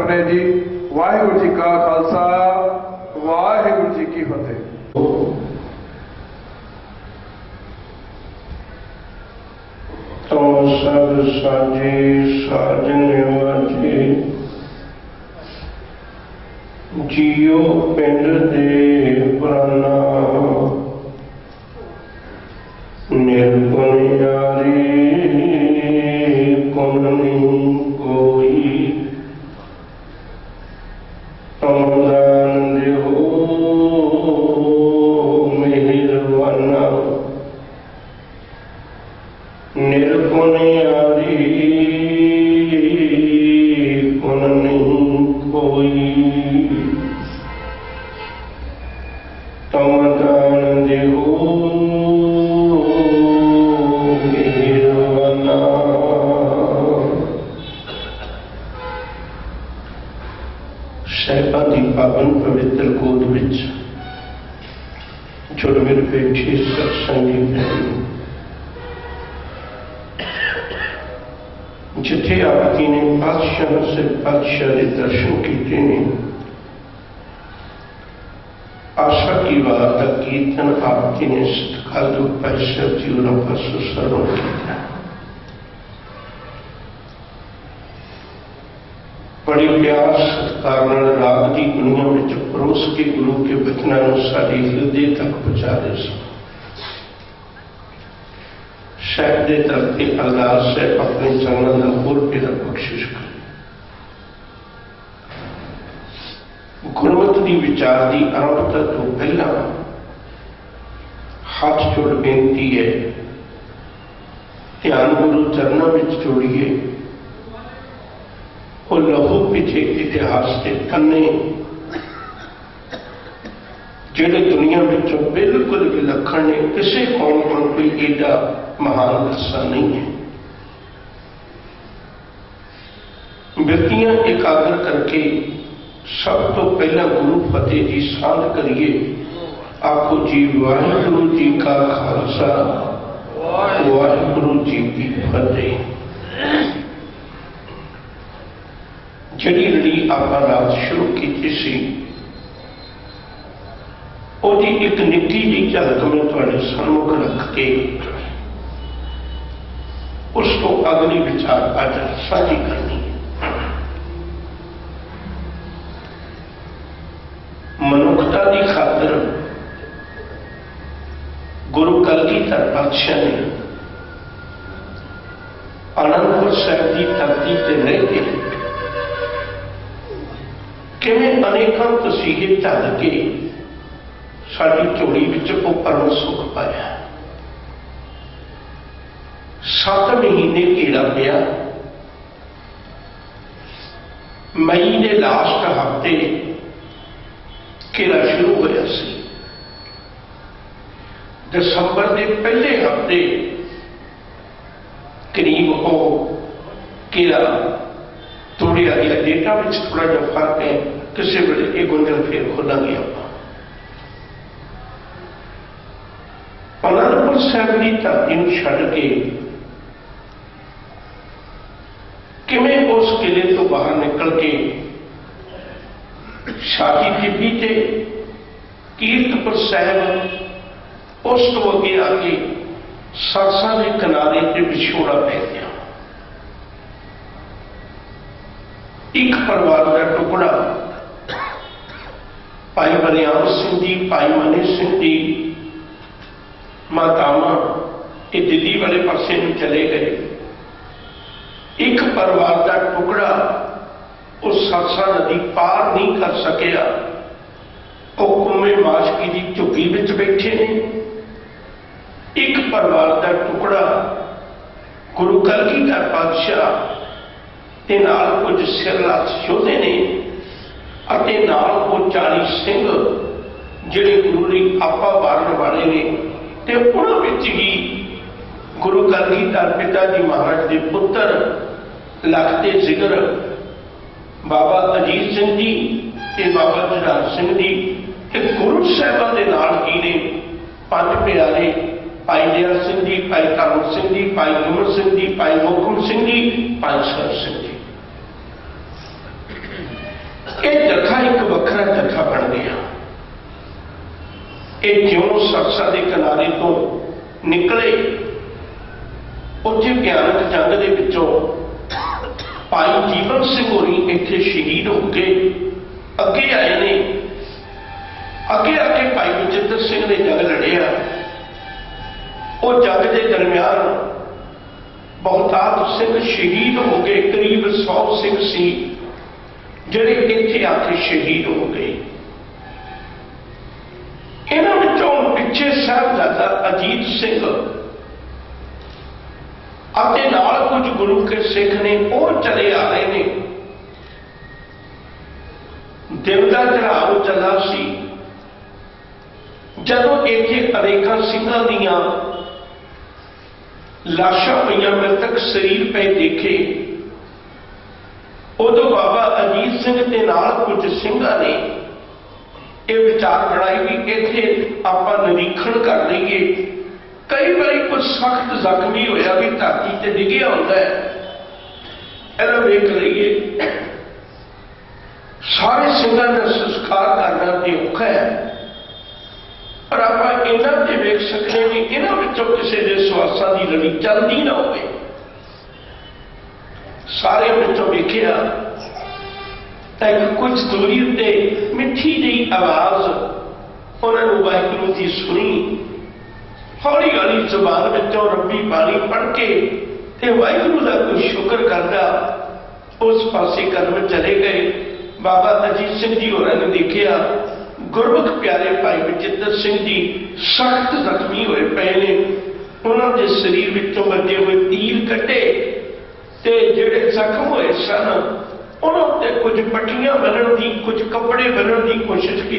फतेह जी। वाहिगुरू जी का खालसा, वाहिगुरू जी की फतेह। तो सब साजे साजने वाजे जियो पिंड दे प्राणा, निर्गुण यारी गुण नहीं कोई, तुम दान देहो मेहरबाना, निर्गुण यारी गुण नहीं कोई, तुम दान देहो मेहरबाना। साहिबां दी पावन पवित्र गोद विच जुड़ मिल बैठी सत्संगी बहन, जिथे आपकी ने पातशाह से पातशाह के दर्शन किए ने, आशा की बात का कीर्तन आपकी ने सतकाल पैसा जीवन पासों सरव किया। बड़ी प्यार सत्कार राग की दुनिया में परोस के गुरु के वचनों साड़ी हृदय तक पहुंचा दे सक। शायद दे धरती अरदास है अपने चरणों का होर पेरा बख्शिश कर। गुरमत की विचार की आरंभता तो पहला हाथ जोड़ बेनती है, ध्यान गुरु चरणों में जोड़िए। और लहू पिछे इतिहास के कन्ने जेड़े दुनिया में बिल्कुल विलक्षण ने, किसी कौम को कोई एडा महान हिस्सा नहीं है। व्यक्तियां एकाग्र करके सब तो पहला गुरु फतेह जी सांध करिए। आपको जी वाहिगुरू जी का खालसा, वाहिगुरू जी की फतेह। जिहड़ी लड़ी आपां रात शुरू की सी, ओदी एक निक्की जी झलक मैं तुहाडे सन्मुख रख के उस तो अगली विचार आज साझी करनी है। मनुखता की खातर गुरु कलगीधर पातशाह ने आनंदपुर साहिब की धरती से रह के किवें अनेकों तसीहे ढल के साडी झोली विच वो परम सुख पाया। 7 महीने घेरा पिया। मई के लास्ट हफ्ते घेरा शुरू होया सी। दिसंबर के पहले हफ्ते करीब वो घेरा तोड़िया गया। डेटा में थोड़ा जहा फर्क है, किसी वे ये गुंजल फिर खोलेंगे आप। आनंदपुर साहिब की धरती में छड़ के किवें उस किले तो बाहर निकल के शादी टिब्बी से कीरतपुर साहिब, उस तो अगे आके सरसा के किनारे से विछोड़ा पै गया। एक परिवार का टुकड़ा भाई बलियाम सिंह जी, भाई मनी सिंह जी, मातामा ये दिल्ली वाले पासे में चले गए। एक परिवार का टुकड़ा उस सरसा नदी पार नहीं कर सकिया। वो कुमे माशकी की झुग्गी में बैठे ने। एक परिवार का टुकड़ा गुरु कलगीधर पातशाह ते नाल कुछ सिरलात योधे ने अते नाल वो 40 सिंह जिहड़े गुरु की आपा वारण वाले ने, ते उन्हां विच ही गुरु कलगीधर पिता जी महाराज के पुत्र लखते जिगर बाबा अजीत सिंह जी ते बाबा जुझार सिंह जी, गुरु साहिबां दे नाल ही ने 5 प्यारे भाई दयाल सिंह जी, भाई धर्म सिंह जी, भाई गुरमत सिंह जी, भाई मोहकम सिंह जी, भाई सर सिंह जी। वखरा जत्था बन गया। ये ज्यों सरसा के किनारे तो निकले, उत्थे भयानक जंग दे विचों भाई जीवन सिंह होरी इत्थे शहीद हो गए। अगे आए ने, अगे आके भाई बचित्र सिंह ने जंग लड़िया। वो जंग के दरम्यान बहुतात सिंह शहीद हो गए। करीब 100 सिंह सी जिहड़े इत्थे आके शहीद हो गए। इन्हां विचों पिछे साहिबजादा अजीत सिंह अपने नाल कुछ गुरु के सिख ने और चले आ रहे ने। दिन का चढ़ाव चला सी। जदों इत्थे अनेकां सिंघां दीआं लाशां पईआं, मृतक शरीर पे देखे, उदों बाबा अजीत सिंह के नाल कुछ सिंघां ने यह विचार बनाई भी इत्थे आपां निरीक्षण कर लईए। कई बारी कुछ सख्त जख्मी होया भी धरती ते डिगिया होंदा है, इहदा वेख लईए। सारे सिंघां दा संस्कार करना ते औखा है, पर आपां इन्हां ते वेख सकते भी इन्हां विचों किसी दे स्वासां दी लड़ी चलदी ना होवे। सारे विचों वेखिया तां कुछ दूरी उत्ते मिठी जी आवाज़ उन्होंने वाहिगुरू की सुनी। हौली हौली जुबान विचों रब्बी बाणी पढ़ के ते वाहिगुरू का कोई शुक्र करता उस पासे कदम चले गए। बाबा अजीत सिंह जी होरां ने देखिया गुरमुख प्यारे भाई बचित्र सिंह जी सख्त जख्मी होए पे ने। उन्होंने शरीर विचों बजे हुए तीर कटे ते जिहड़े जख्म होए सन उन्होंने कुछ पट्टियां बन्नण की, कुछ कपड़े बन्नण की कोशिश की।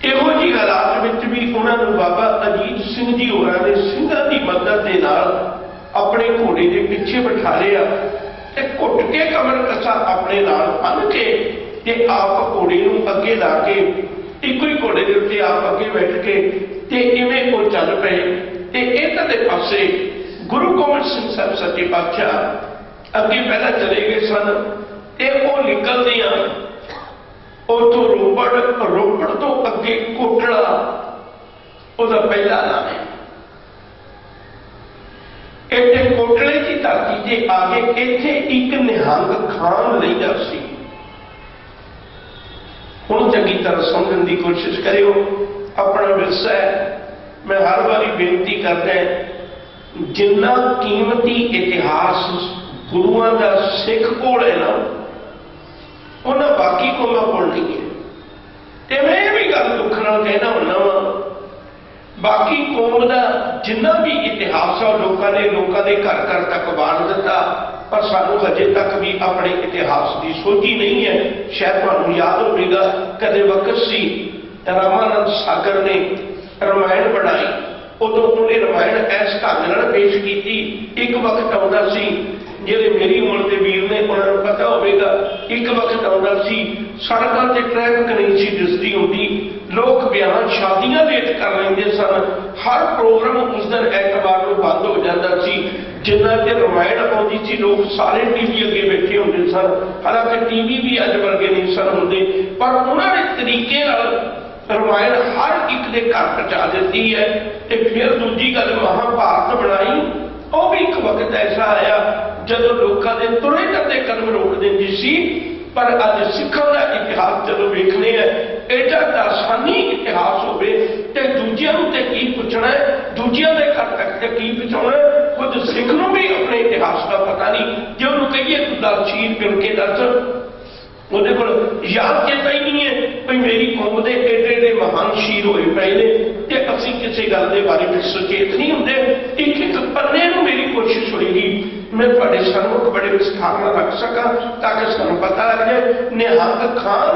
इहो जी हालात विच भी उन्होंने बाबा अजीत सिंह जी होरां ने सिंघां की मदद के नाल अपने घोड़े के पिछे बिठा लिया ते घुट के कमर कसा अपने नाल बन के ते आप घोड़े नूं अगे ला के इको ही घोड़े के उत्ते आप अगे बैठ के ते इवें वो चल पे। ते इधरले पासे गुरु गोबिंद सिंह साहब सच्चे पातशाह अगे पहला चले गए सन ते वो निकलदियां उतों रोपड़ तो अगे कोटड़ा उहदा पहला नाम है। इत्थे कोटड़े की धरती जे आगे इत्थे एक निहंग खान रहिंदा सी। हुण चंगी तरह समझण की कोशिश करियो, अपना विरसा है। मैं हर बारी बेनती करदा जिन्ना कीमती इतिहास गुरुआं दा सिख कोल है ना उन्हें बाकी कौमां कोल नहीं है। ते मैं ये भी गल दुख नाल कहना हुन्ना वा, बाकी कौम का जिन्ना भी इतिहास है लोगों ने घर घर तक बांट दिता, पर सानू हजे तक भी अपने इतिहास की सोझी नहीं है। शायद तुहानू याद होगा कदे वक्त सी रामानंद सागर ने रामायण बनाई, उदों उन्हें रामायण इस ढंग नाल पेश की। एक वक्त आउंदा सी जिहड़े मेरी उम्र के वीर ने उन्होंने पता होगा, एक वक्त आउंदा सी सड़कों से ट्रैफिक नहीं सी दिसदी हुंदी, लोग ब्याह शादियां लेट कर लेंदे सन, हर प्रोग्राम उस दिन एतवार को बंद हो जाता सी। जिन्ना चਿਰ रामायण आउंदी सी लोग सारे टीवी अगे बैठे होंदे सन, हालांकि टीवी भी अज वर्गे नहीं सन होंदे, पर उन्होंने तरीके रामायण हर एक के घर पहुंचा दी है। ते फिर दूजी गल महाभारत बनाई, वह भी एक वक्त ऐसा आया जदों लोगों के तुरे करते कदम रोक देंदी सी। पर अज सिखों का इतिहास जदों वेखने एडा दासानी इतिहास होवे ते दूजियां नूं ते की पुछना है, दूजियां दे घर तक ते की पहुंचाउणा है, खुद सिख नूं भी अपने इतिहास का पता नहीं। जे उन्होंने कहिए तू दस शीर गिन के दस, ਉਹਦੇ ਕੋਲ याद चेता ही नहीं है भाई मेरी कौम के एडे एडे महान शीर होए पे ने ते असीं किसी गल के बारे में सुचेत नहीं होंदे। एक एक पन्ने नूं मेरी कोशिश होएगी मैं तुहाडे सन्मुख बड़े विस्तार नाल रख सकां ताकि सानूं पता लग जाए। निहंग खान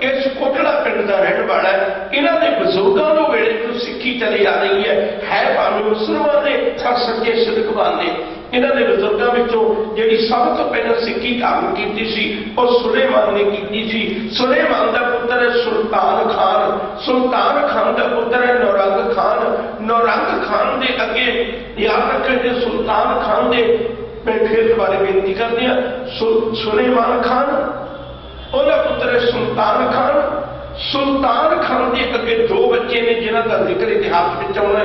इस कोटड़ा पिंड का रहण वाला है। इन्हां दे बजुर्गां दे वेले तो सिक्खी चली आ रही है भावें मुसलमान ने पर सच्चे सिदकवान ने। इन्हां दे बुजुर्गां विचों जिहड़ी सब तो पहले सिक्खी धारण कीती सी वो सुलेमान ने कीती सी। सुलेमान दा पुत्र है सुल्तान खान, सुल्तान खान दा पुत्र है नौरंग खान, नौरंग खान दे अगे याद रखें सुल्तान खान दे मैं फिर दोबारा बेनती कर दिया सुलेमान खान ਉਹਦਾ ਪੁੱਤਰ ਹੈ ਸੁਲਤਾਨ ਖਾਨ। ਸੁਲਤਾਨ ਖਾਨ ਦੇ ਅੱਗੇ ਦੋ ਬੱਚੇ ਨੇ ਜਿਨ੍ਹਾਂ ਦਾ ਜ਼ਿਕਰ ਇਤਿਹਾਸ ਵਿੱਚ ਆਉਣਾ,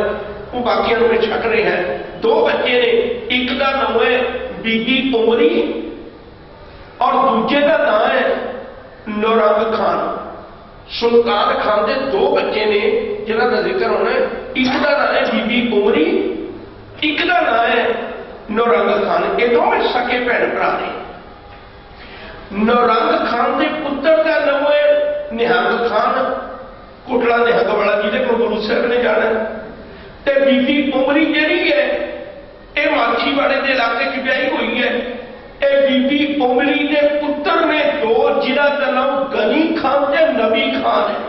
ਉਹ ਬਾਕੀਆਂ ਨੂੰ ਮੈਂ ਛੱਡ ਰਿਹਾ। ਦੋ ਬੱਚੇ ਨੇ, ਇੱਕ ਦਾ ਨਾਮ ਹੈ ਬੀਬੀ ਉਮਰੀ ਔਰ ਦੂਜੇ ਦਾ ਨਾਮ ਹੈ ਨੌਰੰਗ ਖਾਨ। ਸੁਲਤਾਨ ਖਾਨ ਦੇ ਦੋ ਬੱਚੇ ਨੇ ਜਿਨ੍ਹਾਂ ਦਾ ਜ਼ਿਕਰ ਹੋਣਾ, ਇੱਕ ਦਾ ਨਾਮ ਹੈ ਬੀਬੀ ਉਮਰੀ, ਇੱਕ ਦਾ ਨਾਮ ਹੈ ਨੌਰੰਗ ਖਾਨ। ਇਹ ਦੋਵੇਂ ਸਕੇ ਭੈਣ ਭਰਾ ਨੇ। ਨੌਰੰਗ ਖਾਨ ਦੇ ਪੁੱਤਰ ਦਾ ਨਾਮ ਹੈ ਨਿਹੰਗ ਖਾਨ, ਕੋਟਲਾ ਨਿਹੰਗ ਵਾਲਾ, ਜਿਹਦੇ ਕੋਲ ਗੁਰੂ ਸਾਹਿਬ ਨੇ ਜਾਣਾ। ਤੇ ਬੀਬੀ ਉਮਰੀ ਜਿਹੜੀ ਹੈ ਇਹ ਮਾਛੀਵਾੜੇ ਦੇ ਇਲਾਕੇ 'ਚ ਵਿਆਹੀ ਹੋਈ ਹੈ। ਇਹ ਬੀਬੀ ਉਮਰੀ ਦੇ ਪੁੱਤਰ ਨੇ ਦੋ, ਜਿਨ੍ਹਾਂ ਦਾ ਨਾਮ ਗਨੀ ਖਾਨ ਤੇ ਨਬੀ ਖਾਨ ਹੈ।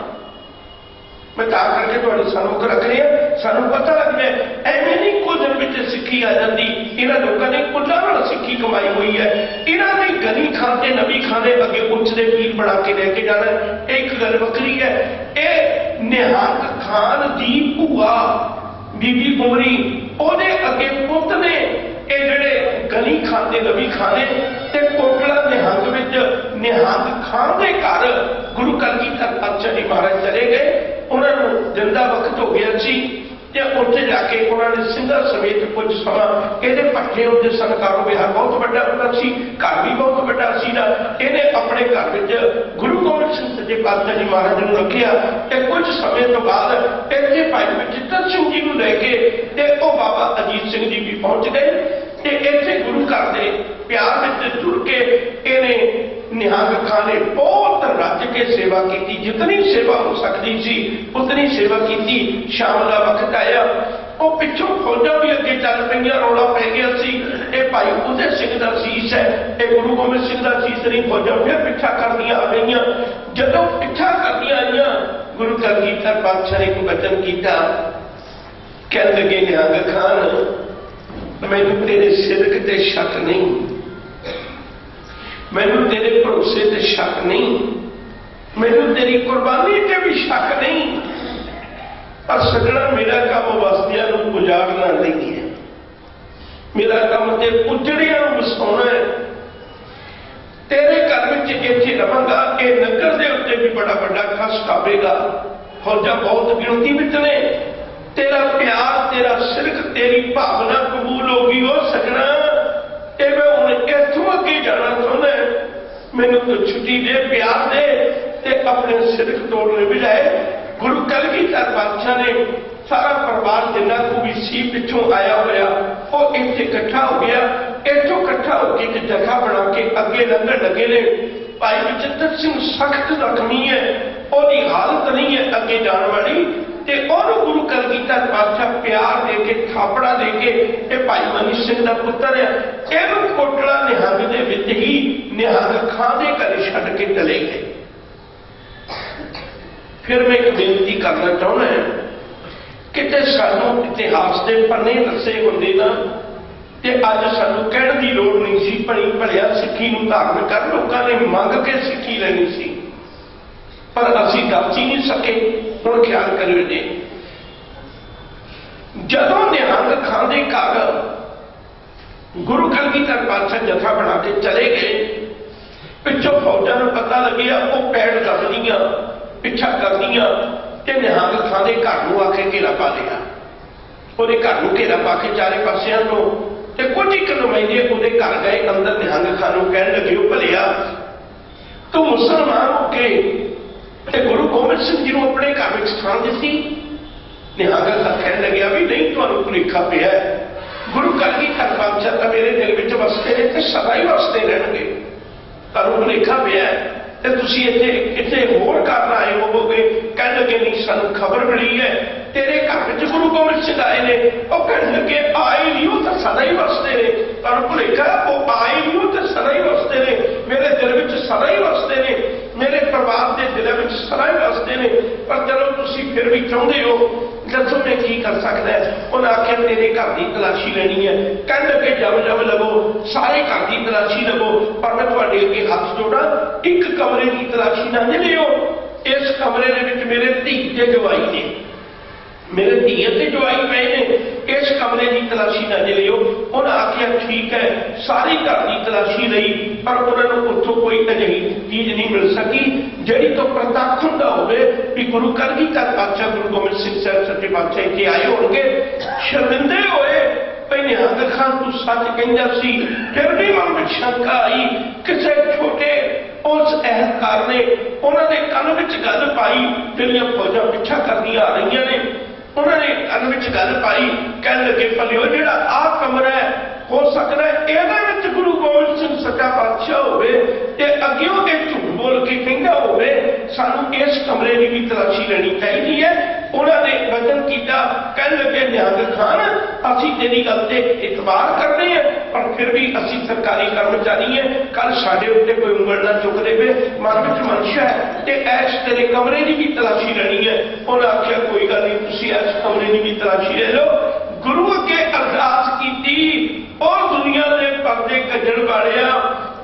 मैं करके थोड़े सन्मुख रख रहे हैं, सानू पता लग गया एवें नहीं कुछ दिन में सिक्खी आ जाती। इन्होंने लोगों ने कुल्ला सिक्खी कमाई हुई है। इन्होंने गनी खान से नबी खान के अगे उच्चते पीर बना के लेके जाना, एक गल वक्री है। ये निहंग खान की भूआ बीबी उमरी ओदे अगे पुत ने ये जड़े गनी खान के नबी खान ने कोटला निहंग में निहंग खान के घर गुरु कलगीधर पातशाह जी महाराज चले गए। उन्होंने दिन का वक्त हो गया सी ते उत्थे जाके उन्होंने सिंधा समेत कुछ समा ये पट्ठे होते सन। कारोबार बहुत बड़ा होता सी, घर भी बहुत बड़ा सी ना। इन्हें अपने घर में गुरु गोबिंद सिंह सच्चे पातशाह जी महाराज ने रखिया। कुछ समय तो बाद इतने भाई बचित्तर सिंह जी को लेके बाबा अजीत सिंह जी भी पहुंच गए। इतने गुरु घर के प्यार में जुड़ के इन्हें निहंग खान ने बहुत रज के सेवा की, जितनी सेवा हो सकती सी उतनी सेवा की। शाम का वक्त आया, वो पिछों फौजा भी अगे चल पई, रौला पै गया सी। ये भाई उदय सिंह का शीश है, ये गुरु गोबिंद सिंह का शीश नहीं। फौजा फिर पिछा करदियां आ गईयां। जदों पिछा करदियां आईयां, गुरु कलगीधर पातशाह ने एक वचन किया, कह लगे निहंग खान मैनू तेरे सिदक ते शक नहीं, मैनू तेरे भरोसे ते शक नहीं, मैनू तेरी कुर्बानी ते भी शक नहीं। पर सजना मेरा काम वस्तियां नूं उजाड़ना नहीं है, मेरा काम ते उजड़ियां नूं वसाउणा है। तेरे घर में इत्थे रहांगा, ये नगर दे उत्ते भी बड़ा बड़ा खस खावेगा। फौजा बहुत गिणती विच ने। तेरा प्यार, तेरा सिरक, तेरी भावना कबूल होगी। हो सजना मैं हूँ इथों अगे जाना चाहना, मैनू तो छुट्टी दे, प्यार दे ते अपने सिरक तोड़ने बजाए। गुरु कलगीधर पातशाह ने सारा परिवार जिन्ना को भी सी पिछों आया होया वो इत्थे इकट्ठा हो गया। इथों इकट्ठा होकर एक जगह बना के अगे लंघन लगे ने। भाई बचित्तर सिंह सख्त जख्मी है, उसकी हालत नहीं है अगे जाने वाली। गुरु कलगीधर पातशाह प्यार दे के थापड़ा दे के भाई मनी सिंह का पुत्र है, इहनूं कोटला निहंग दे विच ही निहंग खान के घर छड्ड के चले गए। फिर मैं एक बेनती करना चाहना है, किते सानूं इतिहास के पन्ने दसे होंदे ना ते अज सानूं कहण दी लोड़ नहीं सी। भली भलिया सिक्खी नूं धारण कर, लोकां ने मंग के सिक्खी लैनी सी, पर असीं दस ही नहीं सके। हुण ख्याल करियो जी, जदों निहंग खान के घर गुरु कलगीधर पातशाह जथा बना के चले गए, पिछों फौजा नूं पता लग्या, वो पैड़ करदियां पिछा करदियां ते निहंग खान के घर नूं आके घेरा पा लिया। उहदे घर नूं घेरा पा के चारे पासियां तो कुछ एक नुमाइंदे उहदे घर गए। अंदर निहंग खान नूं कहण लगे, भलिया तू मुसलमान हो के गुरु गोबिंद सिंह जी को अपने घर में स्थान दी। निहंग खान कहने लगे भी नहीं, तुहानूं भुलेखा पिया है। गुरु कलगीधर पातशाह तां मेरे दिल में वसते हैं ते सदा ही वसते रहणगे। तुहानूं भुलेखा पिया है ते तुसीं इत्थे किते होर करन आए होवोगे। कहने लगे नहीं, सानूं खबर मिली है तेरे घर में गुरु गोबिंद सिंह आए ने। वो कहने लगे आए नहीं, वो तो सदा ही वसते ने। तुहानूं भुलेखा, वो आए नहीं, वो तो सदा ही वसते ने। मेरे दिल में सदा ही वसते ने, मेरे परिवार के दिलों में सदा ही वसते ने। पर चलो तुसीं फिर भी चाहते हो, दसो मैं की कर सकता है। उन्हें आख्या तेरे घर की तलाशी लेनी है। कहने लगे जब जब लवो, सारे घर की तलाशी लवो, पर मैं तुहाडे अगे हाथ जोड़ा, एक कमरे की तलाशी ना लियो। इस कमरे के मेरे धी के जवाई ने, मेरे धीए ते जवाई पे ने, इस कमरे की तलाशी ना लियो। उन्हें आख्या ठीक है, सारी घर की तलाशी लई, पर उन्होंने उत्थों कोई अजिही चीज नहीं मिल सकी जिहड़ी तो प्रतक्ष हुंदा होवे भी गुरु कलगीधर पातशाह गुरु गोबिंद सिंह साहब सच्चे पातशाह इत्थे आए होणगे शर्मिंदे होए भई निहंग खान तू सच कहंदा सी फिर भी मन में शंका आई किसी छोटे उस अहलकार ने उन्होंने कंन विच गल पाई जिहड़ियां फौजां पिछा करदियां आ रही ने उन्होंने कंन विच गल पाई कहन लगे भलिओ जिहड़ा आ कमरा है हो सकता है ये गुरु गोबिंद सिंह सच्चा पातशाह होवे ते अग्यों के झूठ बोल के कहंदा होवे सानू इस कमरे की भी तलाशी लेनी चाहिए है उन्होंने वचन किया कहन लगे निहंग खान असीं तेरी गल ते इतबार करते हैं पर फिर भी असीं सरकारी कर्मचारी हैं कल साडे उत्ते कोई उंगल ना चुक देवे मन विच मंशा है ते ऐस तेरे कमरे की भी तलाशी लेनी है उन्हें आख्या कोई गल नहीं तुसीं इस कमरे की भी तलाशी ले लो गुरु अगे अरदास की और दुनिया के पर्दे कजन वाले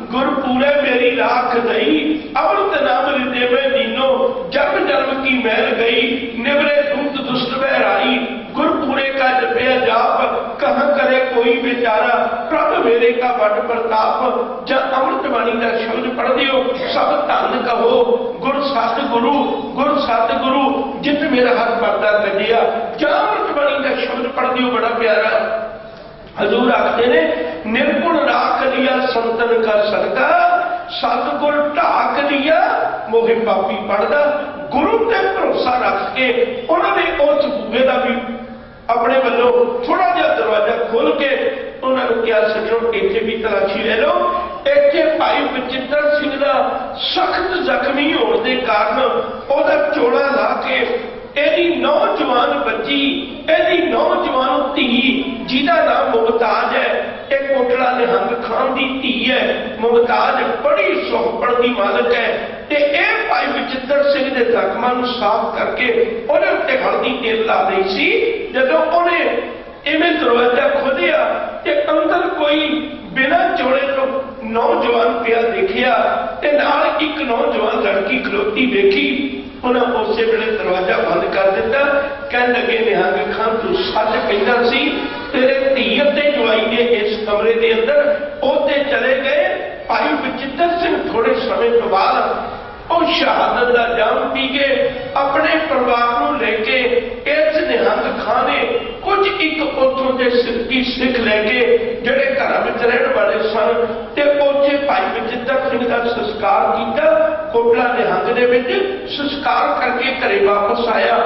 गुरपूरे मेरी राख गई अमृत नाम हृदय में दीनो जन्म जन्म की मैल गई निवरे दूत दुष्ट बहराई गुरपूरे का जपया जाप कहाँ करे कोई बेचारा प्रभ मेरे का बड़ प्रताप जब अमृत बाणी का शब्द पढ़ दियो सब धन कहो गुर सत गुरु जित मेरा हक पर्दा कजिया जब अमृत बाणी का शब्द पढ़ दियो बड़ा प्यारा हजूर आखते ने निर्गुण राख लिया संतन का सदका सतगुर ढाक लिया मोहे पापी पढ़दा गुरु ते भरोसा रख के उन्होंने उस बूहे का भी अपने वालों थोड़ा जहा दरवाजा खोल के उन्होंने क्या सजो इतने भी तलाशी ले लो इतने भाई बचित्र सिंह का सख्त जख्मी होने के कारण ओदा चोला ला के एदी नौजवान बच्ची एदी नौजवान धी जिहदा नाम मुमताज है एक कोटला निहंग खान की धी है मुमताज बड़ी सुहपड़ की मालक है ते ए भाई बचित्र सिंह के जख्मां नूं साफ करके उहदे उत्ते हल्दी तेल ला रही सी जदों उहने इवें दरवाजा खोलिया ते अंदर कोई बिना जोड़े तो नौजवान पिया देखिया ते नाल एक नौजवान लड़की खलोती देखी उन्हें उस वेले दरवाजा बंद कर दिता कह लगे निहंग खान तू सच कहता सी तेरे धी ते जवाई ने इस कमरे के अंदर उते चले गए भाई बचित्र सिंह थोड़े समय तो बाद और शहादत का जाम पी के अपने परिवार को लेके इस निहंग खान ने कुछ एक उतों के सिक्की सिख लैके जेडे घर में रहने वाले सन ते उसे भाई बचित्र सिंह का संस्कार किया कोटला निहंग दे विच संस्कार करके घरे वापस आया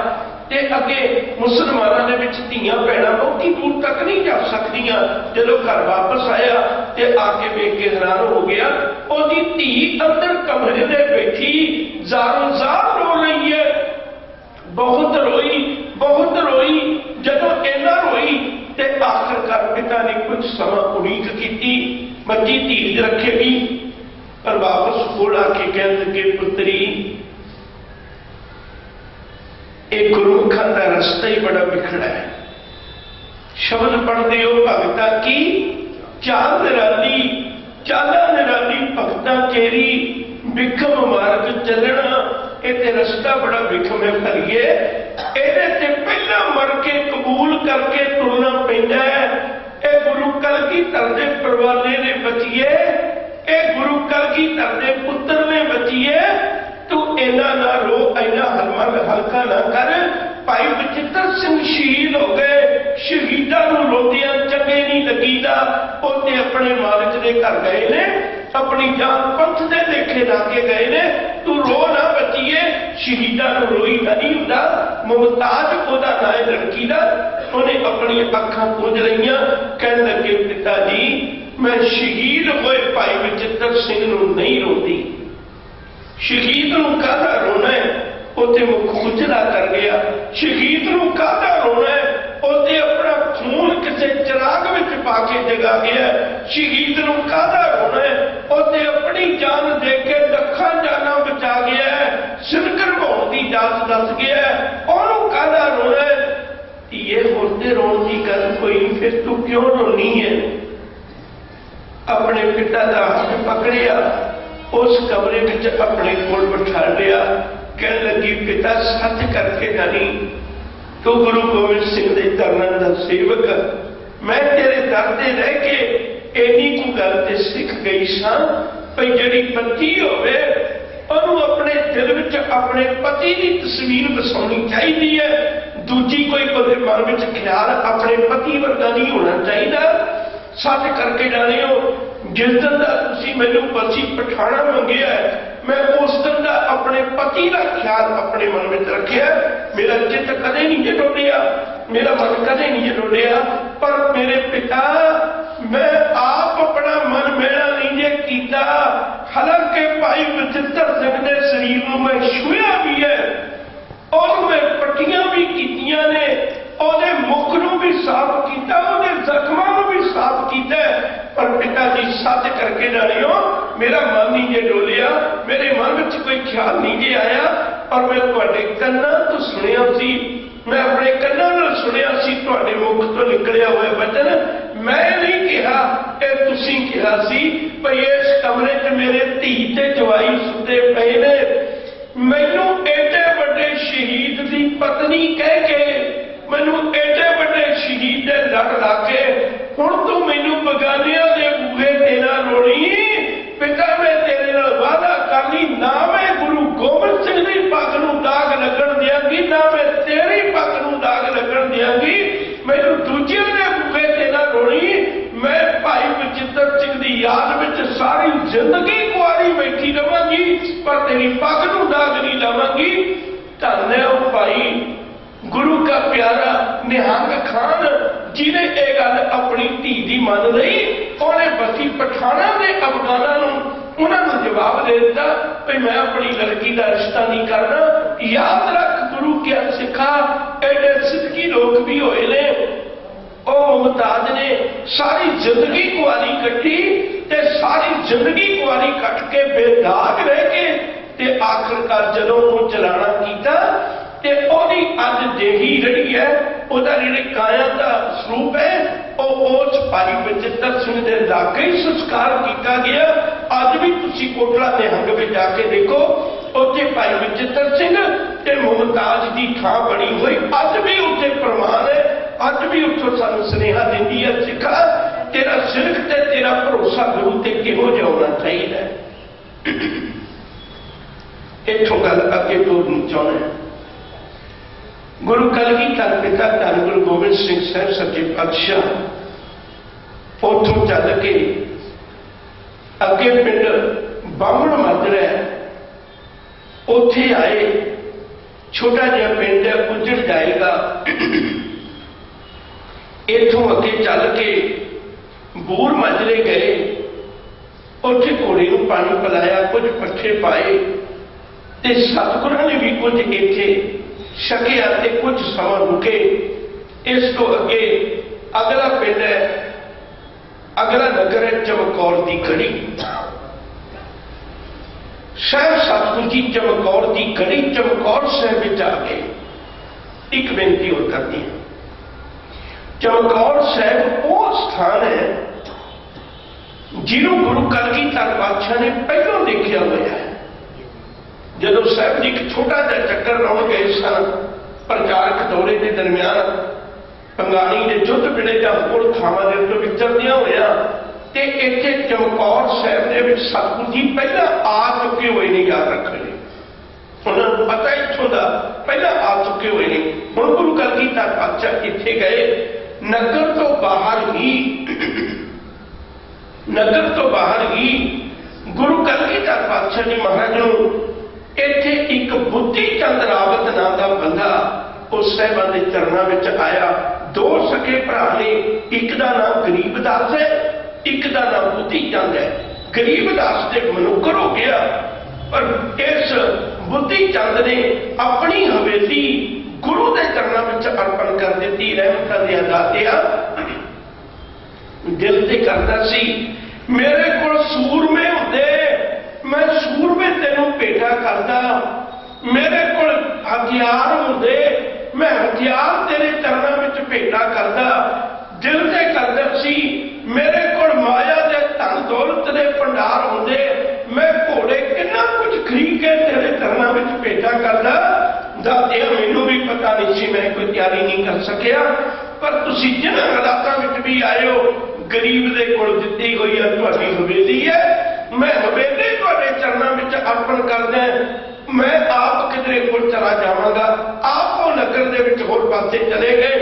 ते अगे मुसलमानों के विच धीआं भैणां बहुती दूर तक नहीं जा सकदियां जदों घर वापस आया ते आके वेख के हैरान हो गया ओदी धी अंदर कमरे में बैठी जारो जार रो रही है बहुत रोई जदों इन्ना रोई ते आखिरकार पिता ने कुछ समा उड़ीक की बच्ची धीरज रखेगी पर वापस कोल आके कह लगे पुत्री एक गुरुमुखा का रास्ता ही बड़ा बिखड़ा है शब्द पढ़ते हो भगता की चाल निराली भगता केरी विखम मार्ग चलना ये रास्ता बड़ा विखम है भरिए ये पहला मर के कबूल करके तुरना पैंदा है ये गुरु कलगीधर दे परवाने ने बचिए ये गुरु कलगीधर दे पुत्र ने बचिए तू इना ना रो इना हल्का ना कर भाई बचित्र सिंह शहीद हो गए शहीदा रोटियां चंगे नहीं लगीदा उसे अपने मालिक के घर गए ने अपनी जान पंथ के लेखे लाके गए ने तू रो ना बचिए शहीदा रोई का नहीं होता मुमताज ओदा ना है लड़की का उन्हें अपनी अखां पूंझ लईयां कहन लगे पिता जी मैं शहीद होए भाई बचित्र सिंह नूं नहीं रोती शहीद नूं काहदा रोना है उसे मुख खुजला कर गया शहीद नूं काहदा रोना है उसे अपना खून किसी चिराग विच पा के जगा गया शहीद नूं काहदा रोना है उसे अपनी जान दे के लखां जाना बचा गया है सिनकर होने की जात दस गया उन्होंने काहदा रोना है ये होते रोन की गल कोई फिर तू क्यों रोनी है अपने पिता का हाथ पकड़िया उस कमरे में अपने कोल बिठा लिया कह लगी पिता सच करके जानी तू गुरु गोबिंद सिंह के चरणों का सेवक मैं तेरे दर से रह के इन्नी को गल ते सीख गई सा भाई जी बच्ची होवे ਉਹਨੂੰ ਆਪਣੇ ਦਿਲ ਵਿੱਚ ਆਪਣੇ ਪਤੀ ਦੀ ਤਸਵੀਰ ਵਸਾਉਣੀ ਚਾਹੀਦੀ ਹੈ। ਦੂਜੀ ਕੋਈ ਉਹਦੇ ਮਨ ਵਿੱਚ ਖਿਆਲ ਆਪਣੇ ਪਤੀ ਵਰਗਾ ਨਹੀਂ ਹੋਣਾ ਚਾਹੀਦਾ। ਸੱਚ ਕਰਕੇ ਜਾਣਿਓ, ਜਿਸ ਦਿਨ ਦਾ ਤੁਸੀਂ ਮੈਨੂੰ ਬਸੀ ਪਠਾਣਾ ਮੰਗਿਆ, मैं उस दिन का अपने पति का ख्याल अपने मन में रखिया। मेरा चित्त कदे नहीं डोलिया, मेरा मन कदे नहीं डोलिया, पर मेरे पिता मैं आप अपना मन मेरा नहीं जे कीता। हालांकि भाई बचित्र सिंह के शरीर को मैं छूया भी है और मैं पट्टियां भी कीतियां ने, ਉਹਦੇ मुख ਨੂੰ भी साफ किया, ਉਹਦੇ ਜ਼ਖਮਾਂ ਨੂੰ भी साफ किया, पर पिता जी सच करके जानियो मेरा मन नहीं जे डोलिया, मेरे मन में कोई ख्याल नहीं जे आया। और मैं तुहाडे कन्नां तो सुनिया सी, मैं अपने कन्नां नाल सुनिया सी तुहाडे मुख तो निकलिया हुआ वचन। मैं नहीं कहा, ये तुसीं कहा सी भई इस कमरे च मेरे धी ते जवाई सुते पए ने। मैनू एडे वड्डे शहीद की पत्नी कह के, मैनू एडे वड्डे शहीद दे लड़ ला के हुण तू मैनू बगानियां दे बूहे ते ना रोणी। पिता मैं तेरे नाल वादा करनी, ना मैं गुरु गोबिंद सिंह दी पग नूं दाग लगण दियांगी, ना मैं तेरी पग नूं दाग लगण दियांगी। मैनू दूजियां दे बूहे ते ना रोणी। मैं भाई बचित्र सिंह दी याद विच सारी जिंदगी कुआरी बैठी रवांगी, पर तेरी पग नूं दाग नहीं लावांगी। धन है ओ भाई गुरु का प्यारा निहंग खान जिन्हें यह गल अपनी धी की मन ली। उन्हें बसी पठाना के अफगाना उन्होंने जवाब दे दिता भाई मैं अपनी लड़की का रिश्ता नहीं करना। याद रख गुरु क्या सिखा, एडे सिद्धी लोग भी होए ने। मुमताज ने सारी जिंदगी कुआरी कटी ते सारी जिंदगी कुआरी कट के बेदाग रह के ते आखिरकार जदों चलाना किया ते ओदी अज देही रही है, ओदा जिहड़ी काया का स्वरूप है उस भाई बचित्र सिंह के लागे ही संस्कार किया गया। अज भी तुसी कोटला निहंग में जाके देखो, उत्थे भाई बचित्र सिंह ते मुमताज की थां बनी हुई अज भी उत्थे प्रमाण है। अज भी उत्थों सानू सुनेहा दिंदी है सिखा तेरा सिरक ते तेरा भरोसा गुरु ते किहो जिहा होना चाहिए। इत्थों गल अगे तोड़नी चाहुंदा। गुरु कलगीधर पिता धन गुरु गोबिंद सिंह साहब सच्चे पातशाह उथों चल के अगे पिंड बामण माजरा उथे आए। छोटा जिहा पिंड है, उजड़ जाएगा। इथों अगे चल के बूर माजरे गए, उथे घोड़े नूं पानी पिलाया, कुछ पट्ठे पाए ते सतगुरां ने भी कुछ इत्थे छकिया ते कुछ समा रुके। इस तो अगे अगला पिंड है, अगला नगर है चमकौर की गढ़ी। साहब सतगुरु जी चमकौर की गढ़ी चमकौर साहब में आ गए। एक बेनती और करती है, चमकौर साहब वो स्थान है जिन्हों गुरु कलगीधर पातशाह ने पहलों देखा हुआ है। जदों साहब जी एक छोटा जिहा चक्कर लाउण गए सन प्रचारक दौरे के दरमियान पंगाणी के युद्ध वेले जां होर थावां दे उत्ते विचरदियां होइयां ते इत्थे चमकौर साहब दे विच सतगुरु जी पहला आ चुके हुए ने। याद रखिए उन्होंने पता इत्थों दा पहला आ चुके हुए ने। हुण गुरु कलगीधर पातशाह इत्थे गए, नगर तो बाहर ही गुरु कलगीधर पातशाह जी महाराज नूं इत्थे एक बुद्धि चंद रावत नाम का बंदा उस साहिबां दे चरनां विच आया। दो सके भरा ने, एक का नाम गरीबदास है, एक का नाम बुद्धि चंद है। गरीबदास ते मनुकर हो गया, पर इस बुद्धि चंद ने अपनी हवेली गुरु के चरनां विच अर्पण कर दी। रहमतां दे दातिया दिल ते करदा सी मेरे कोल सूरमे हुंदे, मैं सूरमे तेनों भेटा करदा। मेरे को हथियार होंदे, मैं हथियार तेरे चरणों में भेटा करदा। दिल से करदा सी मेरे को माया के धन दौलत के भंडार होंदे, मैं घोड़े कितना कुछ खरीद के तेरे चरणों में भेटा करदा। दातिया मैनू भी पता नहीं सी, मैं कोई तैयारी नहीं कर सकिया, पर तुसी जिन्हां हालातां विच भी आए हो, गरीब दे कोल दित्ती हुई है तुहाडी हवेली है, मैं हवेली तुहाडे चरनां विच अर्पण करदा मैं आप किधरे कोल चला जावांगा। आप वो नगर दे विच होर पासे चले गए।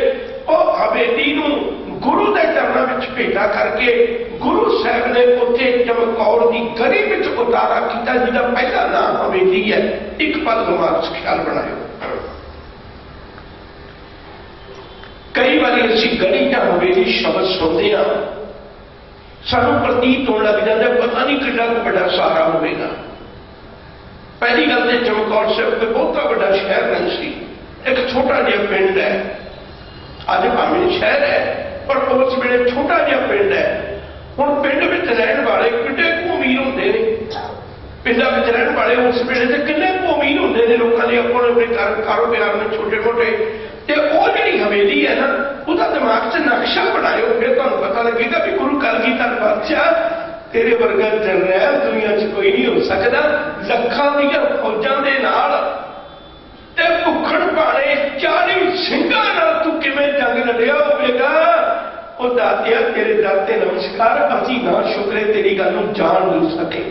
वो हवेली नूं गुरु के चरणों में भेटा करके गुरु साहब ने उत्थे चमकौर की गली में उतारा किया, जिसका पहला नाम हवेली है। एक पल दिमाग च ख्याल बनाओ। कई बार असी गली या हवेली शब्द सुनते हैं, सानू प्रतीत होने लग जाता पता नहीं कितना बड़ा सहारा होगा। पहली गल तो चमकौर साहब कोई बहुता बड़ा शहर नहीं सी, एक छोटा जिहा पिंड है। अज भावें शहर है पर उस वेले छोटा जिहा पिंड है। हुण पिंड में रहने वाले कितने कु अमीर होंदे ने, पिंडां में रहने वाले उस वेले ते कितने कु अमीर होंदे ने, लोकां दे अपने अपने कारोबार में छोटे मोटे। ते ओह जिहड़ी हवेली है ना, उसका दिमाग च नक्शा बनाओ, फिर तुहानूं पता लगेगा भी गुरु कलगीधर पातशाह तेरे वर्गा जरनैल दुनिया च कोई नहीं हो सकता। लखां दीयां फौजां दे नाल ते भुखड़ भाणे 40 ਸਿੰਘਾਂ नाल तू किवें जंग लड़िया होवेगा। ਉਹ ਦਾਤਿਆ तेरे दर ते नमस्कार, असीं ना शुक्रे तेरी गल नूं जान नहीं सके।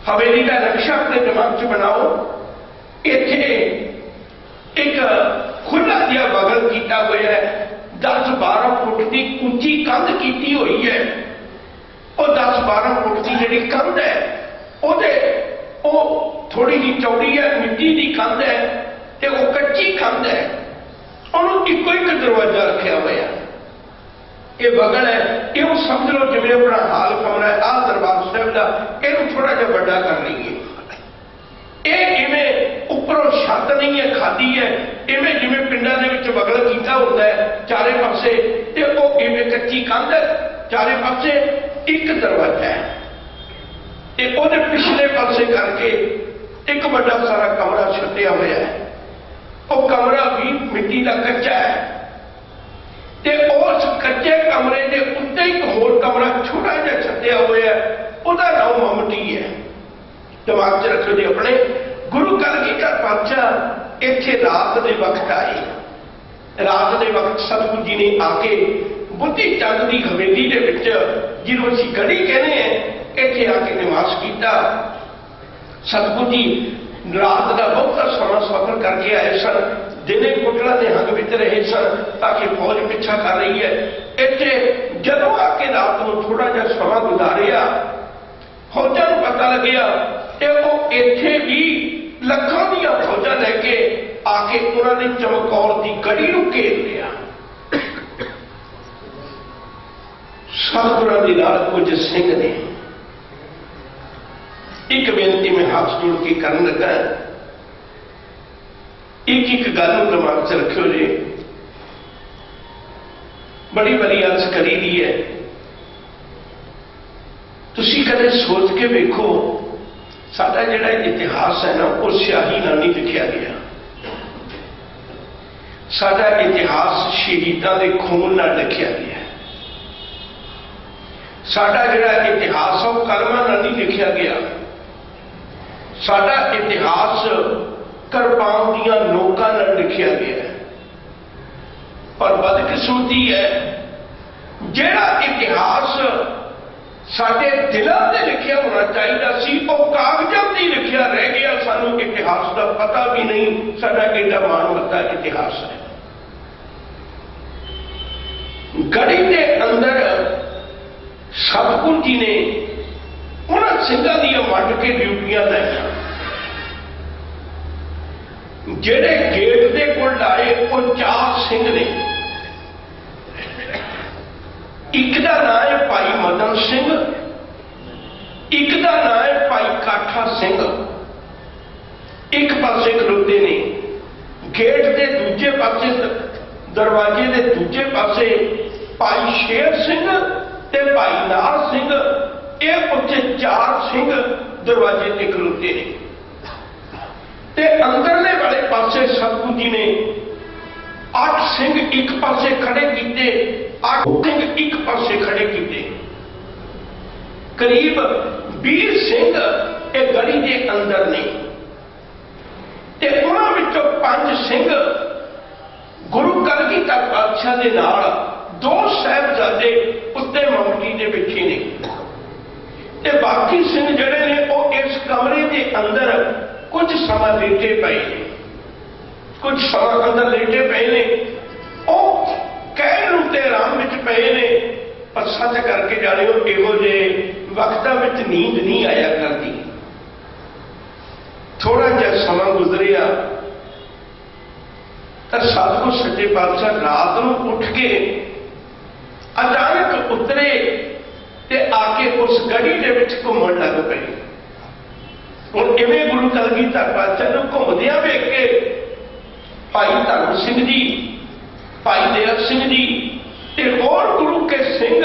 हवेली का नक्शा अपने दिमाग च बनाओ। इत्थे एक खुला जिहा बगल किया हुआ है, 10-12 फुट की ऊंची कंध की हुई है। वो 10-12 फुट की जिहड़ी कंध है वो थोड़ी जी चौड़ी है, मिट्टी की कंध है, ते वो कच्ची कंध है। उन्होंने इको एक दरवाजा रखा हुआ है। ये बगल है, ये समझ लो जिवें अपना हाल कमरा है। आ दरबार साहब का इहनूं थोड़ा जिहा बड़ा कर लईए। ये इवें उपरों छत नहीं है, खाली है, इवें जिवें पिंडां दे विच बगल कीता होंदा है चारे पासे, ते वो इवें कच्ची कंध है, चारे पासे एक दरवाजा है। ते ओहदे पिछले पासे करके एक बड़ा सारा कमरा छड्डिया होया है। वो कमरा भी मिट्टी का कच्चा है। ते उस कच्चे कमरे के उत्ते एक होर कमरा छोटा जिहा छड्डिया होया है, उसका नाम ममटी है। दिमाग च रखो जी अपने। गुरु कलगीधर पातशाह इत्थे रात के वक्त आए। रात के वक्त सतगुरु जी ने आके बुद्धि चंद की हवेली के विच, जिन्हों असीं गढ़ी कहने हैं, इत्थे आके निवास किया। सतगुरु जी रात का बहुता समा सफर करके आए सन। दिने कुटड़ा के हंग विच रहे सन ताकि फौज पिछा कर रही है। इत्थे जदों आके रात को थोड़ा जिहा समा गुजारिया, फौजां नूं पता लग्या कि वो इत्थे भी लखां दीयां फौजां लैके आके उन्होंने चमकौर की गढ़ी नूं घेर लिया। सतगुरां दे नाल कुछ सिंह ने एक बेनती में हाथ जोड़ के करन लगा। एक गल दिमाग च रखियो जी, बड़ी बड़ी अर्ज करी दी है। तुसी कदे सोच के वेखो, साडा जिहड़ा इतिहास है ना, वो स्याही नाल नहीं लिखिया गया। साडा इतिहास शहीदां दे खून नाल लिखिया गया है। साडा जिहड़ा इतिहास है वो कलमां नाल नहीं लिखिया गया। साडा इतिहास किरपान दीयां नोकां नाल लिखिया गया है। पर बदकिस्मती है, जिहड़ा इतिहास साडे दिलों से लिखिया होना चाहिए सी, वो कागजां ते लिखिया रह गया। सानू इतिहास का पता भी नहीं। साडा एडा मानवता इतिहास है। गढ़ी के अंदर सतगुरु जी ने उन्होंने सिंघां दीयां वंड के ड्यूटियां लाइयां। जेड़े गेट के कोल लाए वो 4 सिंह ने। एक का नाम है भाई मदन सिंह, एक का नाम है भाई काठा सिंह। एक पासे खलोते ने, गेट के दूजे पासे, दरवाजे के दूजे पासे भाई शेर सिंह ते भाई नार सिंह। ये उत्थे 4 सिंह दरवाजे ते खलोते ने। ते अंदरले वाले पासे सतगुरु जी ने 8 सिंह एक पासे खड़े किए, 8 सिंह एक पासे खड़े किए। करीब 20 सिंह एक गढ़ी के अंदर ने। ते उन्हां विचों 5 सिंह गुरु कलगीधर पातशाह दे नाल 2 साहिबजादे उत्ते ममटी दे बैठे ने। ते बाकी सिंह जिहड़े ने वो कमरे के अंदर कुछ समा लेटे पे ने, कुछ समा अंदर लेटे पे ने, कहण ते आराम विच पे ने, पर सच करके जाने इहो जे वक्तां विच नींद नहीं आया करती। थोड़ा जिहा समा गुजरिया तो सतगुरु सच्चे पातशाह रात को उठ के अचानक उतरे ते आके उस गढ़ी दे विच घूमण लग पे। हुण इवें गुरु कलगीधर पातशाह नूं घूमदियां वेख के भाई धर्म सिंह जी, भाई दयाल सिंह जी ते होर गुरु के सिंह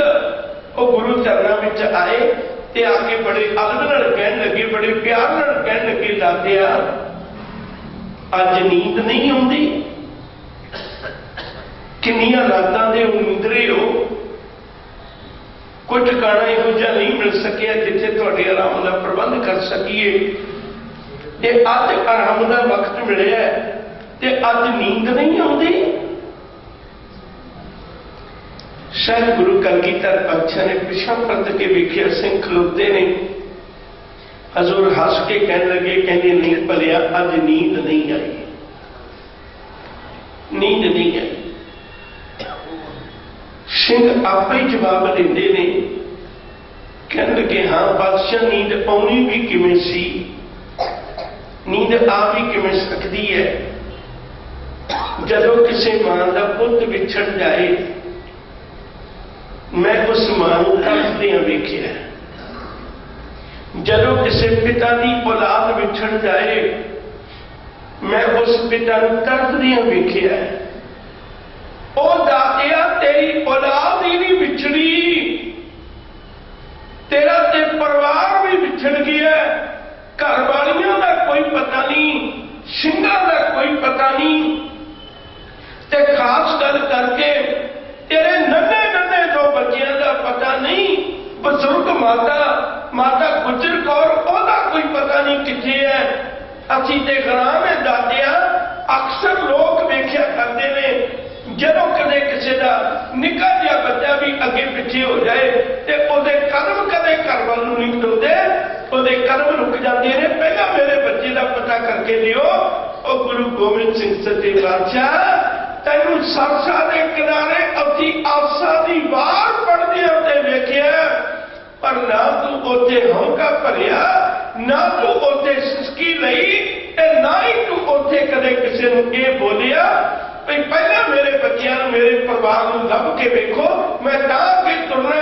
वो गुरु चरणों में आए ते आके बड़े अदब नाल कहण लगे, बड़े प्यार नाल कहण लगे, दादिया अज नींद नहीं आउंदी, किन्नियां रातां दे उनींदरे हो, कोई ठिकाना इहो जिहा नहीं मिल सकिया जिथे तुहाडे आराम दा प्रबंध कर सकीए, ते अज आराम दा वक्त मिलिया ते अज नींद नहीं आउंदी। शायद गुरु कलगीधर पातशाह ने पिछा परत के वेखिया, सिंह खलोते ने, हजूर हस के कहने लगे, कहते नहीं भलिया अज नींद नहीं आई, नींद नहीं आई। सिंह आप ही जवाब देंदे ने, कहने लगे हाँ पातशाह नींद आउणी भी किवें सी, नींद आ भी किवें सकती है, जदों किसी मां का पुत विछड़ जाए मैं उस मां को तड़पदियां वेखिया, जदों किसी पिता की औलाद विछड़ जाए मैं उस पिता को तड़पदियां वेखिया। ओ दातिया तेरी औलाद ही नहीं विछड़ी, तेरा ते परिवार भी विछड़ गया, घर वालियों का कोई पता नहीं, सिंघां का कोई पता नहीं, ते खास गल करके तेरे नन्हे नन्हे दो बच्चियां का पता नहीं, बजुर्ग माता गुजर कौर ओदा कोई पता नहीं किथे है। असीं ते गराम है दादिया, अक्सर लोग वेख्या करते ने जदों कदे किसी का निक्का जिहा बच्चा भी अगे पिछे हो जाए ते ओदे कदम कदे घर वाल नूं नहीं टुरदे, ओदे कदम रुक जाते हैं, पहला मेरे बच्चे का पता करके दिओ। ओ गुरु गोबिंद सिंह सच्चे पातशाह तैनूं सरसा दे किनारे असी आसा दी वार पढ़दे होते वेखिया, पर ना तू उत्थे हौका भरिया, ना तू उत्थे सिसकी लई, ते ना ही तू उत्थे कदे किसी नूं ये बोलिया भाई पहला मेरे बच्चों मेरे परिवार को लभ के वेखो, मैं तां अगे तुरना।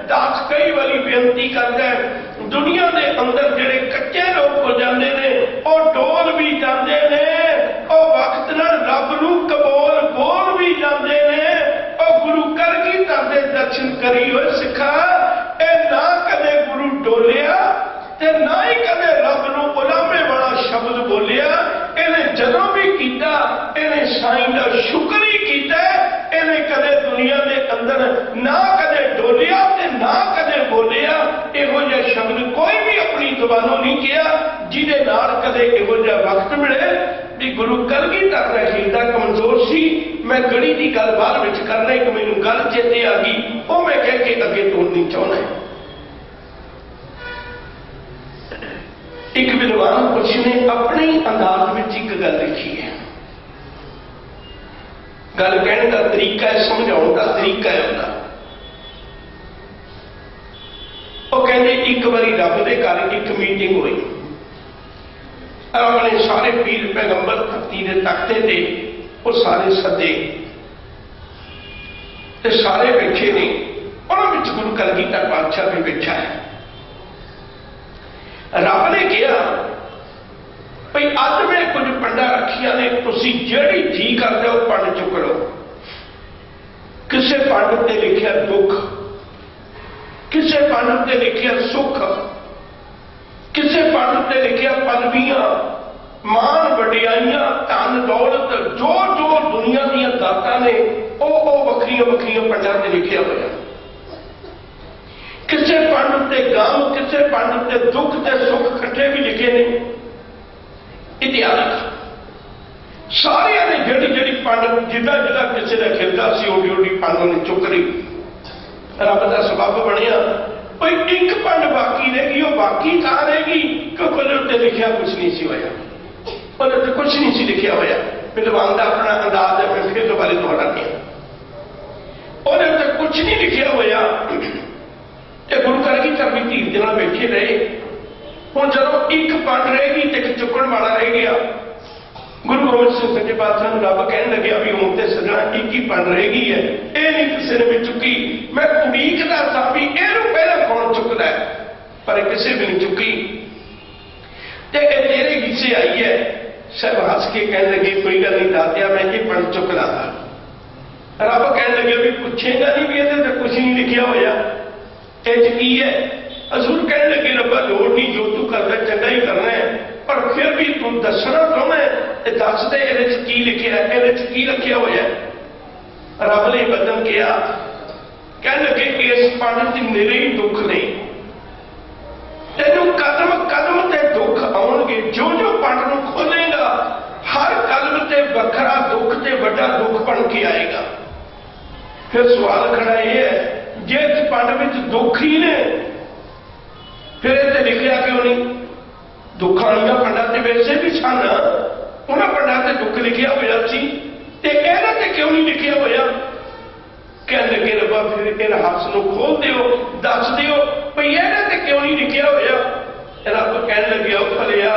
दास कई बारी बेनती करता है, दुनिया के अंदर जिहड़े कच्चे लोग हो जाते हैं और डोल भी जाते हैं, और वक्त नाल रब नूं कबूल बोल भी जाते हैं। और गुरु कलगीधर दे दर्शन करी होए सिखा, ए ना कदे गुरु डोलिया ते ना ही कदे रब नूं उलामे वाला शब्द बोलिया। इन्हें जदों भी कीता इन्हें साईं दा शुक्र ही कीता, इन्हें कदे दुनिया के अंदर ना कदे डोलिया ते ना कदे बोलिया। इहो जिहा शब्द कोई भी अपनी जुबानों नहीं किया जिहदे नाल कदे इहो जिहा वक्त मिले भी गुरु कलगीधर दा हीरदा कमजोर सी। मैं गड़ी की गल बाहर विच करना, एक मैनूं गल चेते आ गई, वो मैं कह के अगे तोड़नी चाहुंदा। एक विद्वान कुछ ने अपने अंदाज में एक गल लिखी है, गल कहने का तरीका है, समझाने का तरीका है उनका। वो कहते एक बारी रब के घर एक मीटिंग हुई, अपने सारे पीर पैगंबर धरती के तख्ते ते वो सारे सदे ते सारे बैठे ने, उन्होंने गुरु कलगीधर पातशाह भी बैठा है। रब ने कहा भाई अज मैं कुछ पंडा रखिया ने, तुसी जिहड़ी जी करते हो पंड चुक लो। किसे पंड ते लिखिया दुख, किसे पंड ते लिखिया सुख, किसे पंड ते लिखिया पदवियां मान वडियाइयां धन दौलत जो जो दुनिया दीयां दातां ने वो वखरियां वखरियां पंडां ते लिखिया होया। किसे पंड ते गम, किसे पंड ते दुख ते सुख इकट्ठे भी लिखे ने। इतिहास सारिया ने जिहड़ी जिहड़ी पंड जिदा जिदा किसी का खिलदा सी ओडी ओडी पंड ने चुक ली। रब का सबब बनया कोई एक पंड बाकी रहेगी, वो बाकी कहाँ रहेगी क्योंकि ਉਹਦੇ ਉੱਤੇ ਲਿਖਿਆ ਕੁਛ ਨਹੀਂ ਸੀ ਹੋਇਆ, ਉਹਦੇ ਉੱਤੇ ਕੁਛ ਨਹੀਂ ਸੀ ਲਿਖਿਆ ਹੋਇਆ। ਵਿਦਵਾਨ ਦਾ ਆਪਣਾ ਅੰਦਾਜ਼ ਹੈ, ਮੈਂ ਫਿਰ ਦੁਬਾਰੇ ਦੁਹਰਾਉਂਦਾ ਹਾਂ, ਉਹਦੇ ਉੱਤੇ ਕੁਛ ਨਹੀਂ ਲਿਖਿਆ ਹੋਇਆ। ਤੇ ਗੁਰੂ ਕਲਗੀਧਰ ਵੀ ਧੀਰ ਦੇ ਨਾਲ ਬੈਠੇ ਰਹੇ। ਹੁਣ ਜਦੋਂ ਇੱਕ ਪੰਡ ਰਹੇਗੀ ਤੇ ਇੱਕ ਚੁੱਕਣ ਵਾਲਾ ਰਹਿ ਗਿਆ। ਗੁਰੂ ਗੋਬਿੰਦ ਸਿੰਘ ਸੱਚੇ ਪਾਤਸ਼ਾਹ ਨੂੰ ਰੱਬ ਕਹਿਣ ਲੱਗਿਆ ਵੀ ਹੁਣ ਤੇ ਸੱਜਣਾ ਇੱਕ ਹੀ ਪੰਡ ਰਹੇਗੀ ਹੈ, ਇਹ ਨਹੀਂ ਕਿਸੇ ਨੇ ਵੀ ਚੁੱਕੀ। ਮੈਂ ਉਡੀਕਦਾ ਸਾਂ ਵੀ ਇਹਨੂੰ ਪਹਿਲਾਂ ਕੌਣ ਚੁੱਕਦਾ, ਪਰ ਇਹ ਕਿਸੇ ਵੀ ਨਹੀਂ ਚੁੱਕੀ। ਤੇ ਇਹ ਤੇਰੇ ਹਿੱਸੇ ਆਈ ਹੈ। ਸਭ ਹੱਸ ਕੇ ਕਹਿਣ ਲੱਗੇ ਕੋਈ ਗੱਲ ਨਹੀਂ ਦਾਤਿਆ, ਮੈਂ ਇਹ ਪੰਡ ਚੁੱਕ ਲਾਂਗਾ। ਰੱਬ ਕਹਿਣ ਲੱਗੇ ਵੀ ਪੁੱਛੇਗਾ ਨਹੀਂ ਵੀ ਇਹਦੇ ਤੇ ਕੁਛ ਨਹੀਂ ਲਿਖਿਆ ਹੋਇਆ, ਇਹ 'ਚ ਕੀ ਹੈ। ਹਜ਼ੂਰ ਕਹਿਣ ਲੱਗੇ ਰੱਬਾ ਲੋੜ ਨਹੀਂ, ਜੋ ਤੂੰ ਕਰਦਾ ਚੰਗਾ ਹੀ ਕਰਨਾ ਹੈ, ਪਰ ਫਿਰ ਵੀ ਤੂੰ ਦੱਸਣਾ ਚਾਹੁੰਦਾ ਤੇ ਦੱਸ ਦੇ ਇਹਦੇ 'ਚ ਕੀ ਲਿਖਿਆ, ਇਹਦੇ 'ਚ ਕੀ ਰੱਖਿਆ ਹੋਇਆ। ਰੱਬ ਨੇ ਬਦਨ ਕਿਹਾ, ਕਹਿਣ ਲੱਗੇ ਇਸ ਪੰਡ 'ਚ ਨਿਰੇ ਹੀ ਦੁੱਖ ਨੇ, ਤੈਨੂੰ ਕਦਮ ਕਦਮ ਤੇ ਦੁੱਖ ਆਉਣਗੇ। ਜੋ ਜੋ ਪੰਡ ਨੂੰ ਖੋਲੇਗਾ ਹਰ ਕਦਮ ਤੇ ਵੱਖਰਾ ਦੁੱਖ ਤੇ ਵੱਡਾ ਦੁੱਖ ਬਣ ਕੇ ਆਏਗਾ। ਫਿਰ ਸਵਾਲ ਖੜਾ ਇਹ ਹੈ, ਜੇ ਇਸ ਪੰਡ ਵਿੱਚ ਦੁੱਖ ਹੀ ਨੇ ਫਿਰ ਇਹ ਤੇ ਲਿਖਿਆ ਕਿਉਂ ਨਹੀਂ। ਦੁੱਖਾਂ ਵਾਲੀਆਂ ਪੰਡਾਂ ਤੇ ਵੈਸੇ ਵੀ ਸਨ, ਉਹਨਾਂ ਪੰਡਾਂ ਤੇ ਦੁੱਖ ਲਿਖਿਆ ਹੋਇਆ ਸੀ, ਤੇ ਇਹਨਾਂ ਤੇ ਕਿਉਂ ਨਹੀਂ ਲਿਖਿਆ ਹੋਇਆ। ਕਹਿਣ ਲੱਗੇ ਰੱਬਾ ਫਿਰ ਇਹ ਹੱਥ ਨੂੰ ਖੋਲ ਦਿਓ, ਦੱਸ ਦਿਓ ਭਈ ਇਹਦੇ ਤੇ ਕਿਉਂ ਨਹੀਂ ਲਿਖਿਆ ਹੋਇਆ। ਰੱਬ ਕਹਿਣ ਲੱਗਿਆ ਭਲਿਆ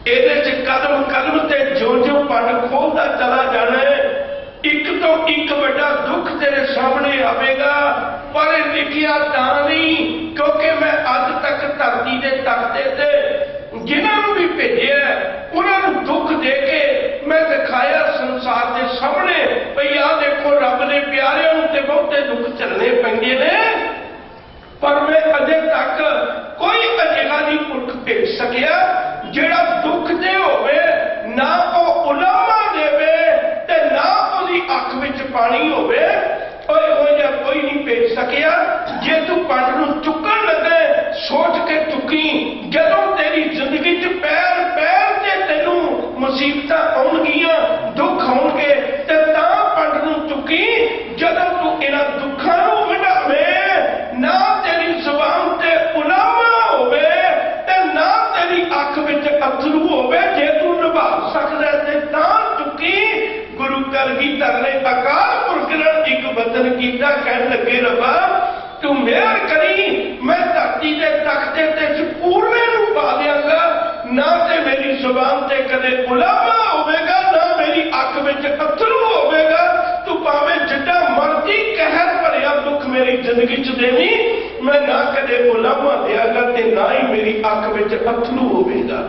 ਇਹਦੇ 'ਚ ਕਦਮ ਕਦਮ ਤੇ ਜੋ ਜੋ ਪੰਡ ਖੋਲਦਾ ਚਲਾ ਜਾਣਾ ਹੈ, ਇੱਕ ਤੋਂ ਇੱਕ ਵੱਡਾ ਦੁੱਖ ਤੇਰੇ ਸਾਹਮਣੇ ਆਵੇਗਾ। ਪਰ ਇਹ ਲਿਖਿਆ ਤਾਂ ਨਹੀਂ ਕਿਉਂਕਿ ਮੈਂ ਅੱਜ ਤੱਕ ਧਰਤੀ ਦੇ ਤਖਤੇ ਤੇ ਜਿਨ੍ਹਾਂ ਨੂੰ ਵੀ ਭੇਜਿਆ ਉਹਨਾਂ ਨੂੰ ਦੁੱਖ ਦੇ ਕੇ ਮੈਂ ਦਿਖਾਇਆ ਸੰਸਾਰ ਦੇ ਸਾਹਮਣੇ ਭਈ ਆਹ ਦੇਖੋ ਰੱਬ ਦੇ ਪਿਆਰਿਆਂ ਨੂੰ ਤੇ ਬਹੁਤੇ ਦੁੱਖ ਝੱਲਣੇ ਪੈਂਦੇ ਨੇ, ਪਰ ਮੈਂ ਅਜੇ ਤੱਕ ਕੋਈ ਅਜਿਹਾ ਨਹੀਂ ਪੁਰਖ ਭੇਜ ਸਕਿਆ ਜਿਹੜਾ ਦੁੱਖ ਦੇ ਹੋਵੇ, ਨਾ ਉਹ ਉਲਾਮਾ ਦੇਵੇ ਤੇ ਨਾ ਉਹਦੀ ਅੱਖ ਵਿੱਚ ਪਾਣੀ ਹੋਵੇ। ਉਹ ਇਹੋ ਜਿਹਾ ਕੋਈ ਨਹੀਂ ਭੇਜ ਸਕਿਆ। ਜੇ ਤੂੰ ਪੰਡ ਨੂੰ ਚੁੱਕਣ ਲੱਗੇ ਸੋਚ ਕੇ ਚੁੱਕੀ, ਜਦੋਂ ਤੇਰੀ ਜ਼ਿੰਦਗੀ 'ਚ ਪੈਰ ਪੈਰ ਤੇ ਤੈਨੂੰ ਮੁਸੀਬਤਾਂ ਆਉਣਗੀਆਂ, ਦੁੱਖ ਆਉਣਗੇ, ਤੇ ਤਾਂ ਪੰਡ ਨੂੰ ਚੁੱਕੀ। ਜਦੋਂ ਤੂੰ ਇਹਨਾਂ ਦੁੱਖਾਂ ਨੂੰ ਵੰਡਾਵੇ, ਨਾ ਤੇਰੀ ਜ਼ੁਬਾਨ ਤੇ ਉਲਾਮਾ ਹੋਵੇ ਤੇ ਨਾ ਤੇਰੀ ਅੱਖ ਵਿੱਚ ਅਥਰੂ ਹੋਵੇ, ਜੇ ਤੂੰ ਨਿਭਾ ਸਕਦਾ ਤੇ ਤਾਂ ਚੁੱਕੀ। ਗੁਰੂ ਕਲਗੀਧਰ ਨੇ ਅਕਾਲ ਪੁਰਖ ਨਾਲ ਇੱਕ ਬਚਨ ਕੀਤਾ, ਕਹਿਣ ਲੱਗੇ ਰੱਬਾ ਤੂੰ ਮਿਹਰ ਕਰੀ, ਮੈਂ ਧਰਤੀ ਦੇ ਤਖਤੇ ਤੇ ਪੂਰਨੇ ਨੂੰ ਪਾ ਦਿਆਂਗਾ, ਨਾ ਤੇ ਮੇਰੀ ਜ਼ੁਬਾਨ ਤੇ ਕਦੇ ਉਲਾਮਾ ਹੋਵੇਗਾ, ਨਾ ਮੇਰੀ ਅੱਖ ਵਿੱਚ ਅਥਰੂ ਹੋਵੇਗਾ। ਤੂੰ ਭਾਵੇਂ ਜਿੱਡਾ ਮਰਜ਼ੀ ਕਹਿਰ ਭਰਿਆ ਦੁੱਖ ਮੇਰੀ ਜ਼ਿੰਦਗੀ 'ਚ ਦੇਵੀਂ, ਮੈਂ ਨਾ ਕਦੇ ਉਲਾਮਾ ਦਿਆਂਗਾ ਤੇ ਨਾ ਹੀ ਮੇਰੀ ਅੱਖ ਵਿੱਚ ਅਥਰੂ ਹੋਵੇਗਾ।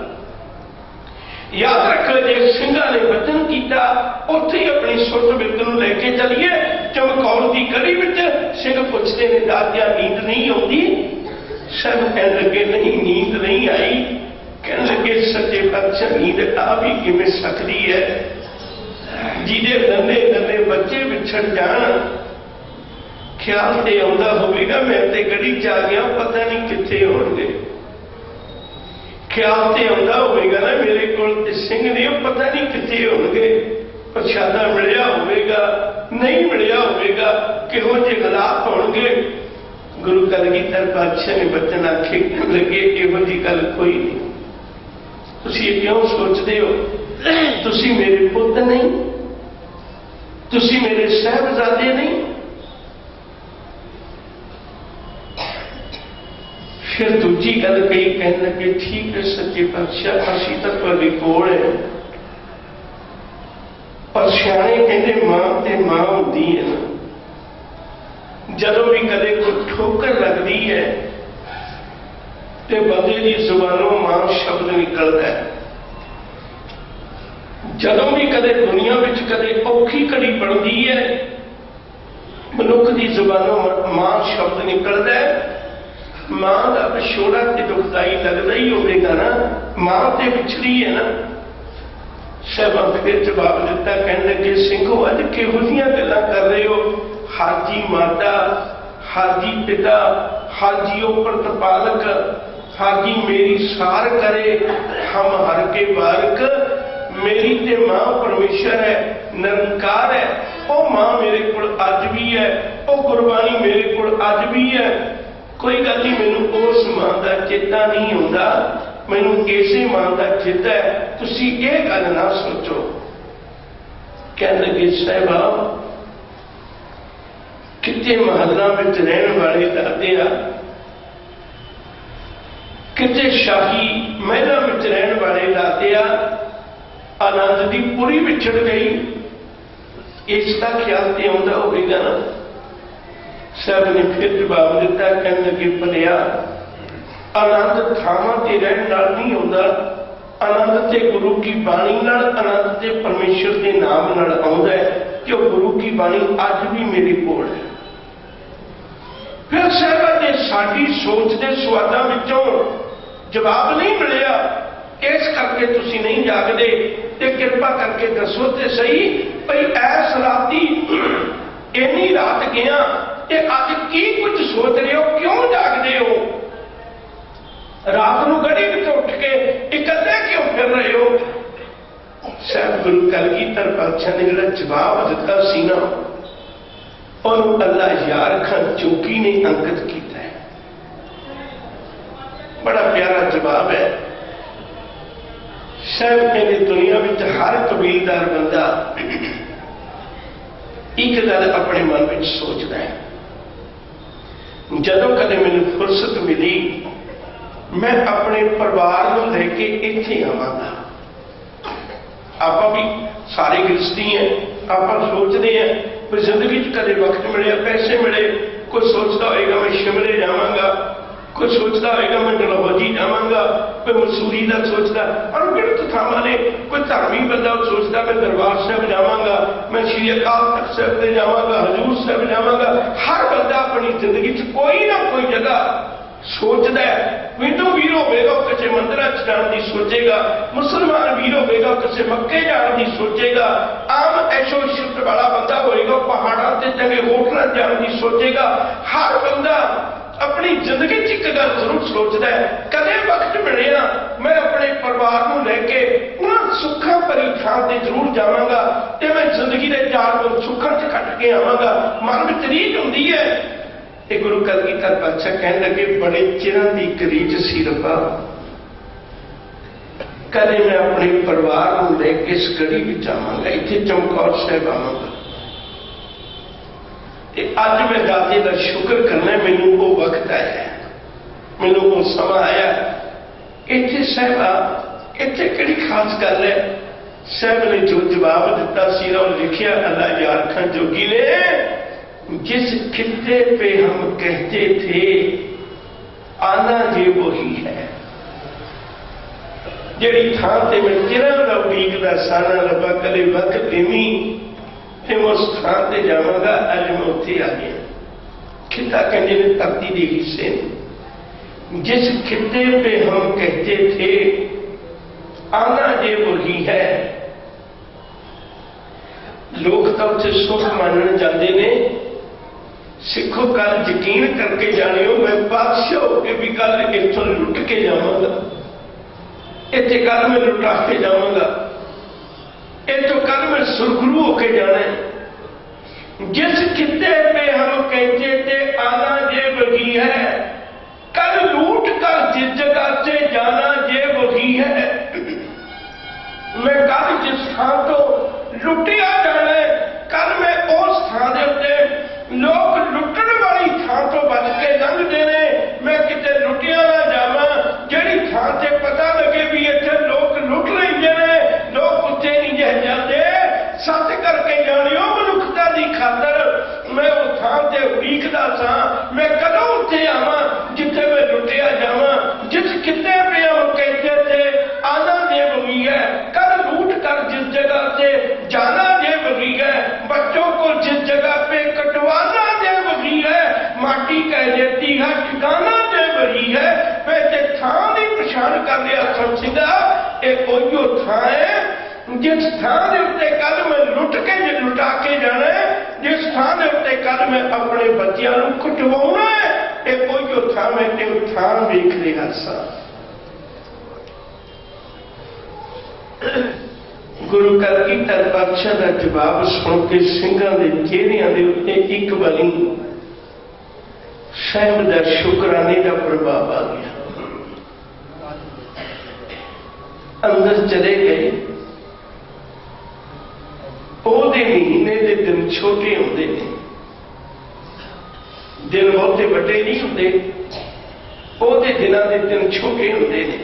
ਯਾਦ ਰੱਖੋ, ਜੇ ਸਿੰਘਾਂ ਨੇ ਵਚਨ ਕੀਤਾ ਉੱਥੇ ਹੀ ਆਪਣੀ ਸੁਰਤ ਬਿਰਤ ਨੂੰ ਲੈ ਕੇ ਚੱਲੀਏ। ਚਮਕੌਰ ਦੀ ਗਲੀ ਵਿੱਚ ਸਿੰਘ ਪੁੱਛਦੇ ਨੇ ਦਾਤਿਆ ਨੀਂਦ ਨਹੀਂ ਆਉਂਦੀ। ਸਭ ਕਹਿਣ ਲੱਗੇ ਨਹੀਂ ਨੀਂਦ ਨਹੀਂ ਆਈ। ਕਹਿਣ ਲੱਗੇ ਸੱਚੇ ਪਾਤਸ਼ਾਹ ਨੀਂਦ ਆ ਵੀ ਕਿਵੇਂ ਸਕਦੀ ਹੈ, ਜਿਹਦੇ ਨੰਨੇ ਨੰਨੇ ਬੱਚੇ ਵਿਛੜ ਜਾਣ। ਖਿਆਲ ਤੇ ਆਉਂਦਾ ਹੋਵੇਗਾ ਮੈਂ ਤੇ ਗਲੀ 'ਚ ਆ ਗਿਆ, ਪਤਾ ਨਹੀਂ ਕਿੱਥੇ ਹੋਣਗੇ। ਖਿਆਲ ਤੇ ਆਉਂਦਾ ਹੋਵੇਗਾ ਨਾ ਮੇਰੇ ਕੋਲ ਤੇ ਸਿੰਘ ਨੇ, ਉਹ ਪਤਾ ਨਹੀਂ ਕਿੱਥੇ ਹੋਣਗੇ। ਪ੍ਰਸ਼ਾਦਾ ਮਿਲਿਆ ਹੋਵੇਗਾ, ਨਹੀਂ ਮਿਲਿਆ ਹੋਵੇਗਾ, ਕਿਹੋ ਜਿਹੇ ਹਾਲਾਤ ਹੋਣਗੇ। ਗੁਰੂ ਕਲਗੀਧਰ ਪਾਤਸ਼ਾਹ ਨੇ ਬਚਨ ਆਖੇ, ਕਹਿਣ ਲੱਗੇ ਇਹੋ ਜਿਹੀ ਗੱਲ ਕੋਈ ਨਹੀਂ। ਤੁਸੀਂ ਇਹ ਕਿਉਂ ਸੋਚਦੇ ਹੋ? ਤੁਸੀਂ ਮੇਰੇ ਪੁੱਤ ਨਹੀਂ, ਤੁਸੀਂ ਮੇਰੇ ਸਾਹਿਬਜ਼ਾਦੇ ਨਹੀਂ। ਫਿਰ ਦੂਜੀ ਗੱਲ ਕਹੀ, ਕਹਿਣ ਲੱਗੇ ਠੀਕ ਹੈ ਸੱਚੇ ਪਾਤਸ਼ਾਹ ਅਸੀਂ ਤਾਂ ਤੁਹਾਡੇ ਕੋਲ ਹੈ, ਪਰ ਸਿਆਣੇ ਕਹਿੰਦੇ ਮਾਂ ਤੇ ਮਾਂ ਹੁੰਦੀ ਹੈ ਨਾ, ਜਦੋਂ ਵੀ ਕਦੇ ਕੋਈ ਠੋਕਰ ਲੱਗਦੀ ਹੈ ਤੇ ਬੰਦੇ ਦੀ ਜ਼ੁਬਾਨੋਂ ਮਾਂ ਸ਼ਬਦ ਨਿਕਲਦਾ ਹੈ। ਜਦੋਂ ਵੀ ਕਦੇ ਦੁਨੀਆ ਵਿੱਚ ਕਦੇ ਔਖੀ ਘੜੀ ਬਣਦੀ ਹੈ, ਮਨੁੱਖ ਦੀ ਜ਼ੁਬਾਨੋਂ ਮਾਂ ਸ਼ਬਦ ਨਿਕਲਦਾ ਹੈ। ਮਾਂ ਦਾ ਵਿਛੋੜਾ ਤੇ ਦੁਖਦਾਈ ਲੱਗਦਾ ਹੀ ਹੋਵੇਗਾ ਨਾ, ਮਾਂ ਤੇ ਵਿਛੜੀ ਹੈ ਨਾ। ਸਾਹਿਬਾਂ ਫਿਰ ਜਵਾਬ ਦਿੱਤਾ, ਕਹਿਣ ਲੱਗੇ ਸਿੰਘੋ ਅੱਜ ਕਿਹੋ ਜਿਹੀਆਂ ਗੱਲਾਂ ਕਰ ਰਹੇ ਹੋ। ਹਾਜੀ ਮਾਤਾ, ਹਾਜੀ ਪਿਤਾ, ਹਾਜੀਓ ਪ੍ਰਤਪਾਲਕ, ਹਾਜੀ ਮੇਰੀ ਸਾਰ ਕਰੇ ਹਮ ਹਰ ਕੇ ਬਾਰਕ। ਮੇਰੀ ਤੇ ਮਾਂ ਪਰਮੇਸ਼ਰ ਹੈ, ਨਿਰੰਕਾਰ ਹੈ। ਉਹ ਮਾਂ ਮੇਰੇ ਕੋਲ ਅੱਜ ਵੀ ਹੈ, ਉਹ ਗੁਰਬਾਣੀ ਮੇਰੇ ਕੋਲ ਅੱਜ ਵੀ ਹੈ। ਕੋਈ ਗੱਲ ਨਹੀਂ, ਮੈਨੂੰ ਉਸ ਮਾਂ ਦਾ ਚੇਤਾ ਨਹੀਂ ਆਉਂਦਾ, मैनू इसे मन का जिद है, तुसी ये गल ना सोचो। कहने लगे साहिबा कितने महलों में रहने वाले दादे आ, कितने शाही महलों में रहने वाले दादे आ, आनंद की पूरी विछड़ गई, इसका ख्याल तो आता होगा ना। साहब ने फिर जवाब दिता, कहने लगे भलिया आनंद थावां ते रहने नाल नहीं आता, आनंद ते गुरु की बाणी नाल, आनंद ते परमेश्वर के नाम नाल आउंदा है। कि गुरु की बाणी अज भी मेरे कोल है। फिर साहिबा ने साडी सोच के स्वादां विचों जवाब नहीं मिलिया, इस करके तुसी नहीं जागदे, ते कृपा करके दसो ते सही भई ऐस राती इन्नी रात गया ते अज की कुछ सोच रहे हो, क्यों जागदे हो, रात को गड़ी में उठ के इकट्ठे क्यों फिर रहे हो। साहब गुरु कलगीधर पातशाह ने जो जवाब दिता सी ना, उन्होंने अल्लाह यार खान चौकी ने अंकित किया है। बड़ा प्यारा जवाब है। साहब कहते दुनिया में हर कबीलदार बंदा एक गल अपने मन में सोचता है, जदों कदे मैनूं फुरसत मिली मैं अपने परिवार को लेके इत्थे आवांगा। आप भी सारे गृहस्थी हैं, आप सोचते हैं कि जिंदगी कदे वक्त मिले, पैसे मिले, कोई सोचता होगा मैं शिमले जावांगा, कोई सोचता होगा मैं डलहौजी जावांगा, कोई मसूरी का सोचता, अनगिनत थावां ने, कोई धार्मिक बंदा सोचता मैं दरबार साहब जावांगा, मैं श्री अकाल तख्त साहब से जावांगा, हजूर साहब जावांगा। हर बंदा अपनी जिंदगी कोई ना कोई जगह सोचता है। हिंदू वीर होगा किसी मंदिर जाने की सोचेगा, मुसलमान वीर होगा किसी मक्के जाने की सोचेगा, आम ऐशो इशरत वाला बंदा होगा पहाड़ों से चंगे होटल जाने की सोचेगा। हर बंदा अपनी जिंदगी एक गल जरूर सोचता है, कदे वक्त मिले ना मैं अपने परिवार को लैके उन्होंने सुखा भरी थान से जरूर जावांगा, तो मैं जिंदगी के चार दिन सुखा च कट के आवांगा। मन में रीझ होंदी है। ये गुरु कलगीधर पातशाह कहने लगे बड़े चिरां दी करीज सी रब्बा, कदे मैं अपने परिवार को लैके इस गढ़ी में आवांगा, इत्थे चमकौर साहिब आवांगा। अज मैं दाते का शुक्र करना, मैनू वो वक्त आया, मैनू वो समा आया। इत्थे साहिबा इत्थे किहड़ी खास गल है। साहब ने जो जवाब दिता सी ना लिखिया अल्लाह यार खान जोगी ने, जिस खित्ते पे हम कहते थे आना ये वही है। जिहड़ी थां ते मैं चिरां दा उड़ीकदा साना रब्बा कदे वक्त देवी ते उस थां ते जावांगा, अज मैं उत्थे आ गया। खिता कहते ने धरती के हिस्से, जिस खिते पे हम कहते थे आना ये वही है। लोग तो उसे सुख मानने जाते ने, सिखो कल यकीन करके जानियो मैं बादशाह होकर भी कल इतों लुट के जावांगा, इतने कल मैं लुटा के जावांगा, इतों कल मैं सुरखरू होके जाना है। जिस खिते पे हम कहते थे आना ये वही है, कल लूट कर जिस जगह से जाना ये वही है। मैं कल जिस थां तो लुटिया जाना है, कल मैं उस थां के उत्ते लोग लुटण वाली थां तो बच के लंघते ने, मैं किते लुटिया ना जावा जिहड़ी थां से पता लगे भी इत्थे लोग लुट लेंदे ने, लोग उत्थे नहीं जा जाते। सच करके जानियो मनुखता की खातर मैं उस थां ते उड़ीकदा सा, मैं कदों उत्थे आवां जिथे मैं लुटिया जावां। जिस किते पे हम कहते थे आना ये वही है, कल लूट कर जिस जगह से जाना ये वही है। बच्चों को जिस जगह पे कटवाना ये वही है, माटी कह देती है ठिकाना ये वही है। वैसे थां की पछाण कर लिया समझिंदा, एक उहियो थां है जिस थां के उत्ते कल मैं लुट के लुटा के जाना है, जिस थां के उत्ते कल मैं अपने बच्चों को कटवाना है, एक उहियो थां मैं ते थां वेख रहा सा। गुरु कलगीधर पातशाह का जवाब सुन के सिंघां दे चेहरिਆਂ ਦੇ उत्ते एक वाली साहिब का शुकराने का प्रभाव आ गया। अंदर चले गए। ਉਹਦੇ महीने के दिन छोटे होंगे ने, दिन बहुते ਵੱਡੇ नहीं होंगे, ਉਹਦੇ दिनों के दिन छोटे होंगे ने।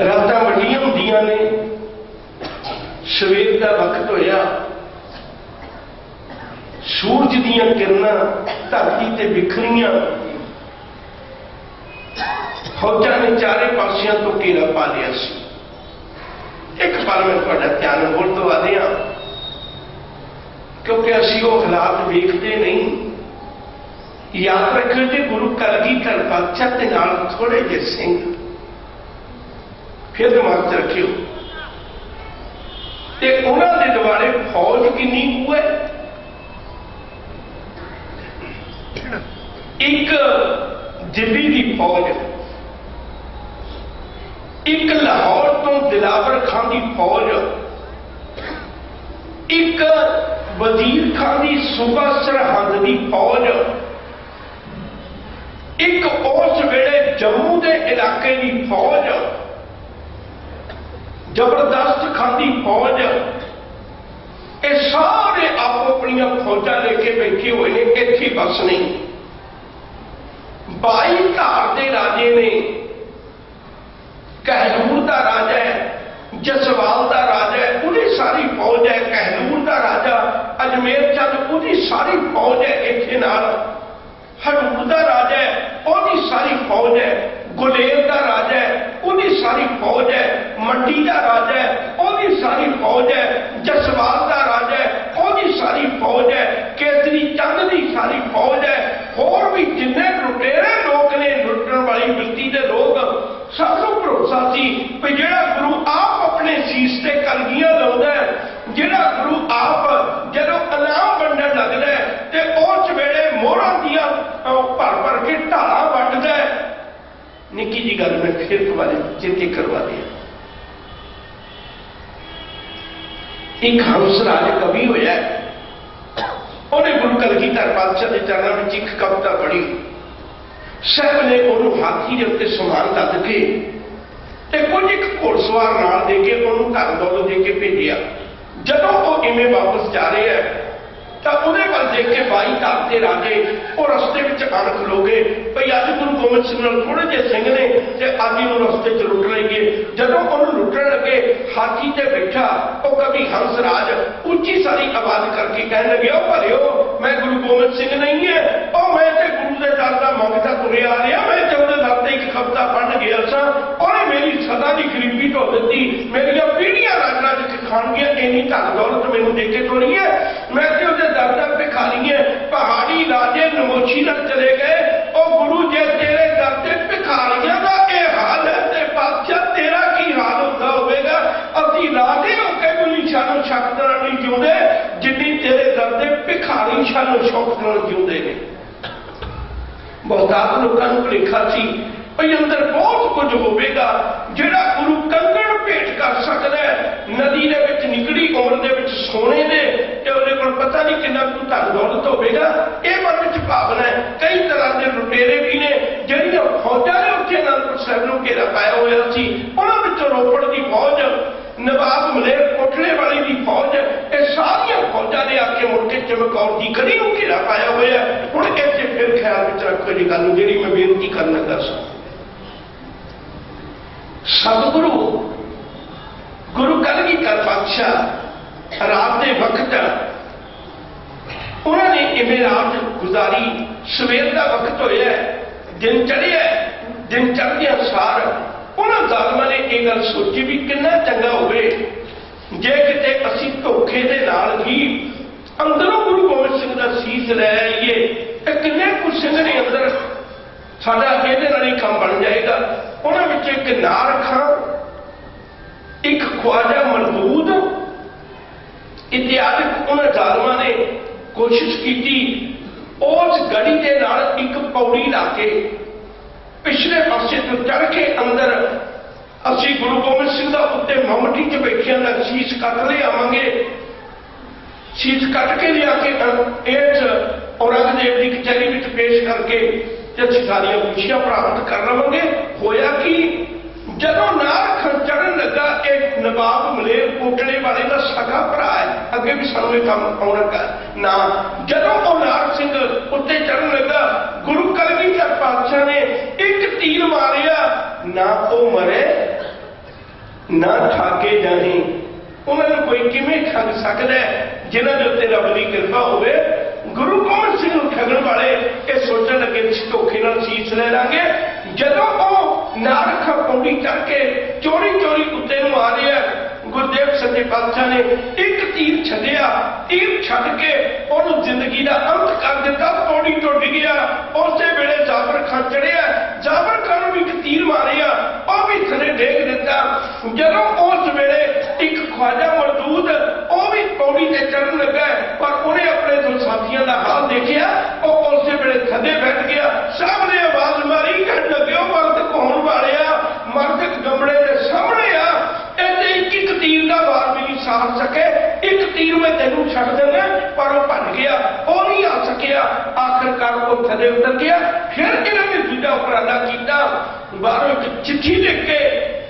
रातां ਵੱਡੀਆਂ ਹੁੰਦੀਆਂ ने, सवेर का वक्त होया, सूरज दीयां किरणां धरती ते बिखरियां, फौजां ने चारे पासियां तो घेरा पा लिया सी। एक पल मैं तुहाडा ध्यान होर दवा दियां, क्योंकि असीं वो हालात वेखते नहीं। याद रखियो जी, गुरु कलगीधर पातशाह दे नाल थोड़े जे सिंह, फिर दिमाग च रखियो, ते उन्हां दे दुआले फौज किन्नी है। एक दिल्ली की फौज, एक लाहौर तो दिलावर खां की फौज, एक वजीर खां की सूबा सरहद की फौज, एक उस वेले जम्मू के इलाके की फौज, जबरदस्त खां की फौज, ये सारे आपो अपनी फौजा लेके बैठे हुए ने। इत्थे बस नहीं, 22 धार के राजे ने, कहलूर का राजा है, जसवाल का राजा है, उहदी सारी फौज है। कहलूर का राजा अजमेर चंद, उहदी सारी फौज है इत्थे नाल। हडूर का राजा है, उहदी सारी फौज है। गुलेर का राजा है, उहदी सारी फौज है। मंडी का राजा है, उहदी सारी फौज है। जसवाल का राजा है, उहदी सारी फौज है। केसरी चंद की सारी फौज है। होर भी जिन्ने लुटेरे लोग ने, लुटण वाली बिरती के लोग, सबको भरोसा सी कि जिहड़ा गुरु आप अपने सीस से कलगियां लाउंदा है, जिहड़ा गुरु आप जदों इनाम वंडण लगदा है ते उस वेले मोहरां दियां भर भर के ढालां वंडदा है। निक्की जी गल मैं फिर तुम्हारे चेते करवा दिया। एक हंसराज कवि होया, उन्हें गुरु कलगीधर पातशाह के चरणों में एक कविता पढ़ी। साहब ने उन्होंने हाथी के उत्ते समान लद के कुछ एक घोड़सवार नाल दे के उन्होंने धन दौलत दे के भेजिया। जदों वो इवें वापस जा रहे हैं तो उहदे वल देख के 22 धार के राजे वो रस्ते में आण खलोगे भई अज गुरु गोबिंद सिंह नाल थोड़े जे सिंह ने ते अज इहनूं रस्ते च लुट लईए। जदों उहनूं लुटण लगे, हाथी ते बैठा वो कवि हंसराज उच्ची सारी आवाज करके कहण लगे, ओ भलिओ, मैं गुरु गोबिंद सिंह नहीं है, ओ मैं ते गुरु दे दर दा मंगदा तुरिया आ रहा, मैं ते उहदे दर ते एक कविता पढ़न गया सा, उहने मेरी सदा की गरीबी ढो दित्ती, मेरियां पीढ़ियां राजां च खाणगीआं, इन्नी धन दौलत मैनूं दे के तुरी है, मैं ते उहदे दर दा भिखारी है। पहाड़ी राजे नमोशी नाल चले गए, ओ गुरु जे तेरे दर ते भिखारियां दा इह हाल है ते पातशाह तेरा की हाल हुंदा होवेगा। असीं राजे हो के भी सानूं शक नाल नहीं जिउंदे, जिन्नी तेरे दर ते भिखारी सानूं शौक नाल जिउंदे ने। बहुतात लोकां नूं भुलेखा सी भई अंदर बहुत कुछ होवेगा जिहड़ा गुरु कंगण भेंट कर सकदा है। नदी दे विच निकली उम्र दे विच सोने दे ते उहदे कोल पता नहीं किन्ना कुछ धन दौलत होवेगा। इह मन विच भावना है। कई तरह के लुटेरे भी ने जिहड़ियां फौजां ने उत्थे आनंदपुर साहिब नूं घेरा पाया होया सी। उहनां विचों रोपड़ दी फौज, नवाब मलेर कोटले वाली की फौज, ये सारिया फौजा ने आके मुड़ के चमकौर की खड़ी नूं घेरा पाया होया। हुण इत्थे फिर ख्याल विच रखो जी गल जिहड़ी मैं बेनती करन लगा सा। सतगुरु गुरु कलगीधर पातशाह रात के वक्त उन्होंने इवें रात गुजारी। सवेर का वक्त होया, दिन चढ़िया, दिन चढ़दिया सार उन्होंने जालमां ने यह गल सोची भी कितना चंगा होवे जे किते असीं धोखे दे नाल ही अंदरों गुरु गोबिंद सिंह का सीस लै आईए। किन्ने कुछ सिंह ने अंदर साडा इहदे नाल ही काम बन जाएगा। उन्हां विच एक नार खां, एक ख्वाजा मलदूद इत्यादि उन्हां जालमां ने कोशिश की उस गढ़ी के नाल एक पौड़ी ला के पिछले पासे तो चढ़ के अंदर असीं गुरु गोबिंद सिंह का उत्ते ममटी च बैठियां दा शीश कट ले आवांगे। शीश कट के लिया के इस औरंगजेब की कचहरी में पेश करके असीं सारियां खुशियां प्राप्त कर लवांगे। होया कि ਜਦੋਂ ਨਾਰਖ ਚੜਨ ਲੱਗਾ, ਇਹ ਨਵਾਬ ਮਲੇਰ ਕੋਟਲੇ ਵਾਲੇ ਦਾ ਸਗਾ ਭਰਾ ਹੈ, ਅੱਗੇ ਵੀ ਸਾਨੂੰ ਇਹ ਕੰਮ ਆਉਣਾ ਨਾ। ਜਦੋਂ ਉਹ ਨਾਰਖ ਸਿੰਘ ਉੱਤੇ ਚੜਨ ਲੱਗਾ, ਗੁਰੂ ਕਲਗੀਧਰ ਪਾਤਸ਼ਾਹ ਨੇ ਇੱਕ ਤੀਰ ਮਾਰਿਆ, ਨਾ ਉਹ ਮਰੇ ਨਾ ਠਾਕੇ ਜਾਣੇ। ਉਹਨਾਂ ਨੂੰ ਕੋਈ ਕਿਵੇਂ ਠੱਗ ਸਕਦਾ ਜਿਨ੍ਹਾਂ ਦੇ ਉੱਤੇ ਰੱਬ ਦੀ ਕਿਰਪਾ ਹੋਵੇ। ਗੁਰੂ ਗੋਬਿੰਦ ਸਿੰਘ ਨੂੰ ਠੱਗਣ ਵਾਲੇ ਇਹ ਸੋਚਣ ਲੱਗੇ ਧੋਖੇ ਨਾਲ ਸੀਸ ਲੈ ਲਾਂਗੇ। ਜਦੋਂ ਉਹ ਨਾਰਖਾ ਪੌੜੀ ਚੜ੍ਹ ਕੇ ਚੋਰੀ ਚੋਰੀ ਕੁੱਤੇ ਨੂੰ ਆ ਰਿਹਾ, ਗੁਰਦੇਵ ਸੱਚੇ ਪਾਤਸ਼ਾਹ ਨੇ ਇੱਕ ਤੀਰ ਛੱਡਿਆ, ਤੀਰ ਛੱਡ ਕੇ ਉਹਨੂੰ ਜ਼ਿੰਦਗੀ ਦਾ ਅੰਤ ਕਰ ਦਿੱਤਾ। ਪੌੜੀ ਟੁੱਟ ਗਿਆ। ਉਸੇ ਵੇਲੇ ਜਾਬਰ ਖਾਂ ਚੜਿਆ, ਜਾਬਰ ਖਾਂ ਨੂੰ ਵੀ ਇੱਕ ਤੀਰ ਮਾਰਿਆ, ਉਹ ਵੀ ਥੱਲੇ ਡੇਗ ਦਿੱਤਾ। ਜਦੋਂ ਉਸ ਵੇਲੇ ਇੱਕ ਖਵਾਜਾ ਮੌਜੂਦ, ਉਹ ਵੀ ਪੌੜੀ ਤੇ ਚੜਨ ਲੱਗਾ, ਪਰ ਉਹਨੇ ਆਪਣੇ ਦੋ ਸਾਥੀਆਂ ਦਾ ਹਾਲ ਦੇਖਿਆ, ਉਹ ਉਸੇ ਵੇਲੇ ਥੱਲੇ ਬੈਠ ਗਿਆ। ਸਭ ਨੇ ਆਵਾਜ਼ ਮਾਰੀ, ਕਹਿਣ ਲੱਗੇ ਉਹ ਮਰਦ ਕੌਣ ਵਾਲਿਆ, ਮਰਦ ਗਮੜੇ ਦੇ ਸਾਹਮਣੇ ਆ, ਇਹਦੇ ਇੱਕ ਤੀਰ ਦਾ ਵਾਰ ਵੀ ਨਹੀਂ ਸਾਰ ਸਕੇ। ਇੱਕ ਤੀਰ ਮੈਂ ਤੈਨੂੰ ਛੱਡ ਦਿੰਦਾ, ਪਰ ਉਹ ਭੱਜ ਗਿਆ, ਉਹ ਨਹੀਂ ਆ ਸਕਿਆ। ਆਖਿਰਕਾਰ ਉਹ ਥੱਲੇ ਉਤਰ ਗਿਆ। ਫਿਰ ਇਹਨਾਂ ਨੇ ਦੂਜਾ ਉਪਰਾਲਾ ਕੀਤਾ, ਬਾਹਰੋਂ ਇੱਕ ਚਿੱਠੀ ਲਿਖ ਕੇ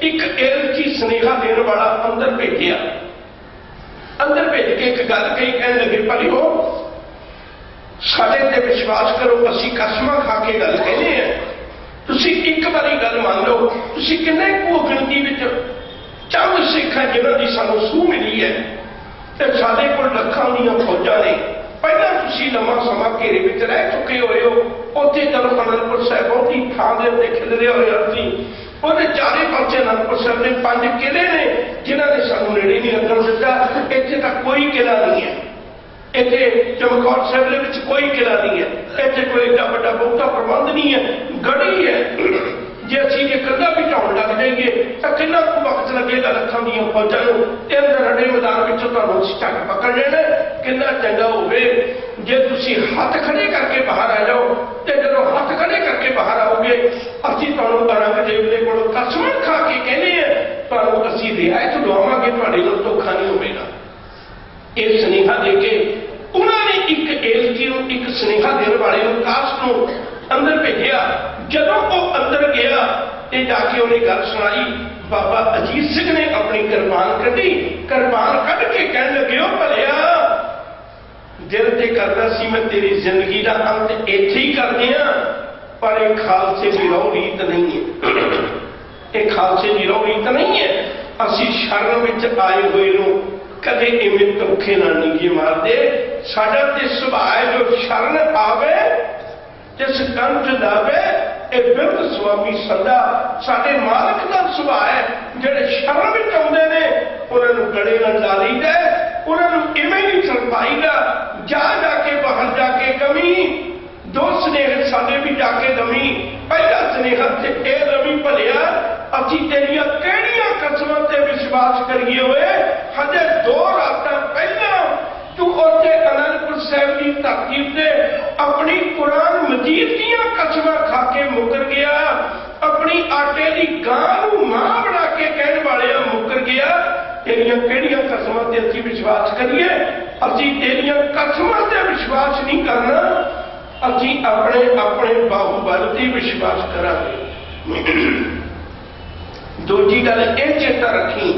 ਇੱਕ ਏਲਚੀ ਸੁਨੇਹਾ ਦੇਣ ਵਾਲਾ ਅੰਦਰ ਭੇਜਿਆ। ਅੰਦਰ ਭੇਜ ਕੇ ਇੱਕ ਗੱਲ ਕਹੀ, ਕਹਿਣ ਲੱਗੇ ਭਲਿਓ ਸਾਡੇ ਤੇ ਵਿਸ਼ਵਾਸ ਕਰੋ, ਅਸੀਂ ਕਸਮਾਂ ਖਾ ਕੇ ਗੱਲ ਕਹਿੰਦੇ ਆ, ਤੁਸੀਂ ਇੱਕ ਵਾਰੀ ਗੱਲ ਮੰਨ ਲਓ। ਤੁਸੀਂ ਕਿੰਨੇ ਕੁ ਗਿਣਤੀ ਵਿੱਚ ਚੰਦ ਸਿੱਖ ਹੈ ਜਿਨ੍ਹਾਂ ਦੀ ਸਾਨੂੰ ਸੂਹ ਮਿਲੀ ਹੈ, ਤੇ ਸਾਡੇ ਕੋਲ ਲੱਖਾਂ ਦੀਆਂ ਫੌਜਾਂ ਨੇ। ਪਹਿਲਾਂ ਤੁਸੀਂ ਲੰਮਾ ਸਮਾਂ ਘੇਰੇ ਵਿੱਚ ਰਹਿ ਚੁੱਕੇ ਹੋਏ ਹੋ। ਉੱਥੇ ਜਦੋਂ ਅਨੰਦਪੁਰ ਸਾਹਿਬ ਬਹੁਤੀ ਥਾਂ ਦੇ ਉੱਤੇ ਖਿਲਰੇ ਹੋਏ ਅਸੀਂ, ਉਹਦੇ ਚਾਰੇ ਪਾਸੇ ਅਨੰਦਪੁਰ ਸਾਹਿਬ ਦੇ 5 ਕਿਲੇ ਨੇ ਜਿਨ੍ਹਾਂ ਨੇ ਸਾਨੂੰ ਨੇੜੇ ਨਹੀਂ ਲੱਗਣ ਦਿੱਤਾ। ਇੱਥੇ ਤਾਂ ਕੋਈ ਕਿਲਾ ਨਹੀਂ ਹੈ, ਇੱਥੇ ਚਮਕੌਰ ਸਾਹਿਬ ਦੇ ਵਿੱਚ ਕੋਈ ਕਿਲਾ ਨਹੀਂ ਹੈ, ਇੱਥੇ ਕੋਈ ਏਡਾ ਵੱਡਾ ਬਹੁਤਾ ਪ੍ਰਬੰਧ ਨਹੀਂ ਹੈ, ਗੜੀ ਹੈ। ਜੇ ਅਸੀਂ ਇਹ ਕੰਧਾਂ ਵੀ ਢਾਉਣ ਲੱਗ ਜਾਈਏ ਤਾਂ ਕਿੰਨਾ ਕੁ ਵਕਤ ਲੱਗੇਗਾ ਲੱਖਾਂ ਦੀਆਂ ਫੌਜਾਂ ਨੂੰ। ਤੇ ਅੰਦਰ ਰੜੇ ਮੈਦਾਨ ਵਿੱਚੋਂ ਤੁਹਾਨੂੰ ਝੱਟ ਪਕੜ ਲੈਣਾ। ਕਿੰਨਾ ਚੰਗਾ ਹੋਵੇ ਜੇ ਤੁਸੀਂ ਹੱਥ ਖੜੇ ਕਰਕੇ ਬਾਹਰ ਆ ਜਾਓ, ਤੇ ਜਦੋਂ ਹੱਥ ਖੜੇ ਕਰਕੇ ਬਾਹਰ ਆਓਗੇ, ਅਸੀਂ ਤੁਹਾਨੂੰ ਔਰੰਗਜ਼ੇਬ ਦੇ ਕੋਲੋਂ ਕਸਮਾਂ ਖਾ ਕੇ ਕਹਿੰਦੇ ਆ, ਤੁਹਾਨੂੰ ਅਸੀਂ ਰਿਆਇਤ ਦਵਾਵਾਂਗੇ, ਤੁਹਾਡੇ ਨਾਲ ਧੋਖਾ ਨਹੀਂ ਹੋਵੇਗਾ। ਇਹ ਸੁਨੇਹਾ ਦੇ ਕੇ ਉਹਨਾਂ ਨੇ ਇੱਕ ਏਲਚੀ ਨੂੰ, ਇੱਕ ਸੁਨੇਹਾ ਦੇਣ ਵਾਲੇ ਨੂੰ, ਕਾਸ਼ ਨੂੰ ਅੰਦਰ ਭੇਜਿਆ। ਜਦੋਂ ਉਹ ਅੰਦਰ ਗਿਆ ਤੇ ਜਾ ਕੇ ਉਹਨੇ ਗੱਲ ਸੁਣਾਈ। ਬਾਬਾ ਅਜੀਤ ਸਿੰਘ ਨੇ ਆਪਣੀ ਕਿਰਪਾਨ ਕੱਢੀ, ਕਿਰਪਾਨ ਕੱਢ ਕੇ ਕਹਿਣ ਲੱਗੇ ਉਹ ਭਲਿਆ ਦਿਲ ਤੇ ਕਰਦਾ ਸੀ ਮੈਂ ਤੇਰੀ ਜ਼ਿੰਦਗੀ ਦਾ ਅੰਤ ਇੱਥੇ ਹੀ ਕਰਦੇ ਆ, ਪਰ ਇਹ ਖਾਲਸੇ ਦੀ ਰਹੁ ਰੀਤ ਨਹੀਂ ਹੈ, ਇਹ ਖਾਲਸੇ ਦੀ ਰਹੁ ਰੀਤ ਨਹੀਂ ਹੈ। ਅਸੀਂ ਸ਼ਰਨ ਵਿੱਚ ਆਏ ਹੋਏ ਨੂੰ ਕਦੇ ਇਵੇਂ ਧੋਖੇ ਨਾਲ ਨਹੀਂ ਜੀ ਮਾਰਦੇ। ਸਾਡਾ ਤੇ ਸੁਭਾਅ ਜੋ ਸ਼ਰਨ ਆਵੇ ਜਿਸ ਕੰਠ ਲਾਵੇ, ਇਹ ਬਿਰਧ ਸੁਆਮੀ ਸਦਾ। ਸਾਡੇ ਮਾਲਕ ਦਾ ਸੁਭਾਅ ਹੈ, ਜਿਹੜੇ ਸ਼ਰਨ ਵਿੱਚ ਆਉਂਦੇ ਨੇ ਉਹਨਾਂ ਨੂੰ ਗਲੇ ਨਾਲ ਲਾ ਲਈਦਾ, ਉਹਨਾਂ ਨੂੰ ਇਵੇਂ ਨਹੀਂ ਸਰਪਾਈਦਾ। ਜਾ ਕੇ ਬਾਹਰ ਜਾ ਕੇ ਕਮੀ ਦੋ ਸੁਨੇਹੇ ਸਾਡੇ ਵੀ ਜਾ ਕੇ ਦਵੀ। ਪਹਿਲਾ ਸੁਨੇਹਾ ਤੇ ਇਹ ਦਵੀ ਭਲਿਆ ਅਸੀਂ ਤੇਰੀਆਂ ਕਿਹੜੀਆਂ ਕਸਮਾਂ ਤੇ ਵਿਸ਼ਵਾਸ ਕਰੀਏ ਹੋਏ। ਹਜੇ 2 ਰਾਤਾਂ ਪਹਿਲਾਂ ਤੂੰ ਉੱਥੇ ਅਨੰਦਪੁਰ ਸਾਹਿਬ ਦੀ ਧਰਤੀ ਤੇ ਆਪਣੀ ਕੁਰਾਨ ਮਜੀਦ ਦੀਆਂ ਕਸਮਾਂ ਖਾ ਕੇ ਮੁੱਕਰ ਗਿਆ, ਆਪਣੀ ਆਟੇ ਦੀ ਗਾਂ ਨੂੰ ਮਾਂ ਬਣਾ ਕੇ ਕਹਿਣ ਵਾਲਿਆਂ ਮੁੱਕਰ ਗਿਆ। ਤੇਰੀਆਂ ਕਿਹੜੀਆਂ ਕਸਮਾਂ ਤੇ ਅਸੀਂ ਵਿਸ਼ਵਾਸ ਕਰੀਏ? ਅਸੀਂ ਤੇਰੀਆਂ ਕਸਮਾਂ ਤੇ ਵਿਸ਼ਵਾਸ ਨਹੀਂ ਕਰਨਾ, ਅਸੀਂ ਆਪਣੇ ਆਪਣੇ ਬਾਹੂਬਲ ਤੇ ਵਿਸ਼ਵਾਸ ਕਰਾਂਗੇ। ਦੂਜੀ ਗੱਲ ਇਹ ਚੇਤਾ ਰੱਖੀ,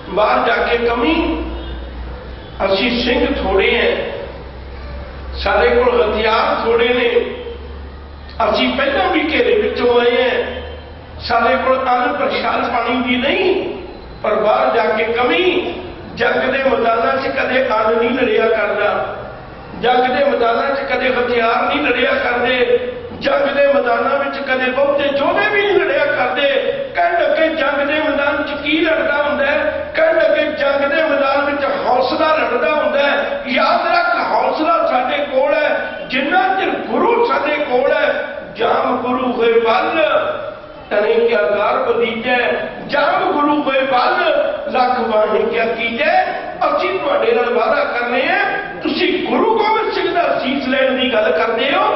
ਬਾਹਰ ਜਾ ਕੇ ਕਮੀ ਅਸੀਂ ਸਿੰਘ ਥੋੜੇ ਹੈ, ਸਾਡੇ ਕੋਲ ਹਥਿਆਰ ਥੋੜੇ ਨੇ, ਅਸੀਂ ਪਹਿਲਾਂ ਵੀ ਘੇਰੇ ਵਿੱਚੋਂ ਆਏ ਹਾਂ, ਸਾਡੇ ਕੋਲ ਅੰਨ ਪ੍ਰਸ਼ਾਦ ਪਾਣੀ ਵੀ ਨਹੀਂ। ਪਰ ਬਾਹਰ ਜਾ ਕੇ ਕਮੀ, ਜੰਗ ਦੇ ਮੈਦਾਨਾਂ 'ਚ ਕਦੇ ਅੰਨ ਨਹੀਂ ਲੜਿਆ ਕਰਦਾ, ਜੰਗ ਦੇ ਮੈਦਾਨਾਂ 'ਚ ਕਦੇ ਹਥਿਆਰ ਨਹੀਂ ਲੜਿਆ ਕਰਦੇ, ਜੰਗ ਦੇ ਮੈਦਾਨਾਂ ਵਿੱਚ ਕਦੇ ਬਹੁਤੇ ਯੋਧੇ ਵੀ ਨਹੀਂ ਲੜਿਆ ਕਰਦੇ। ਕਹਿਣ ਲੱਗੇ ਜੰਗ ਦੇ ਮੈਦਾਨ 'ਚ ਕੀ ਲੜਦਾ ਹੁੰਦਾ ਹੈ? ਕਹਿਣ ਲੱਗੇ ਜੰਗ ਦੇ ਮੈਦਾਨ ਵਿੱਚ ਹੌਸਲਾ ਲੜਦਾ ਹੁੰਦਾ ਹੈ। ਯਾਦ ਰੱਖ, ਹੌਸਲਾ ਸਾਡੇ ਕੋਲ ਹੈ ਜਿੰਨਾ ਚਿਰ ਗੁਰੂ ਸਾਡੇ ਕੋਲ ਹੈ। ਜਾਮ ਗੁਰੂ ਹੋਏ ਵੱਲ ਤਨੇ ਕਿਆ ਗਾਰ ਬਦੀਜੈ, ਜਾਮ ਗੁਰੂ ਹੋਏ ਵੱਲ ਲੱਖ ਬਾਣੀ ਕਿਆ ਕੀਜੈ। ਅਸੀਂ ਤੁਹਾਡੇ ਨਾਲ ਵਾਅਦਾ ਕਰਨੇ ਆ, ਤੁਸੀਂ ਗੁਰੂ ਗੋਬਿੰਦ ਸਿੰਘ ਦਾ ਸੀਸ ਲੈਣ ਦੀ ਗੱਲ ਕਰਦੇ ਹੋ,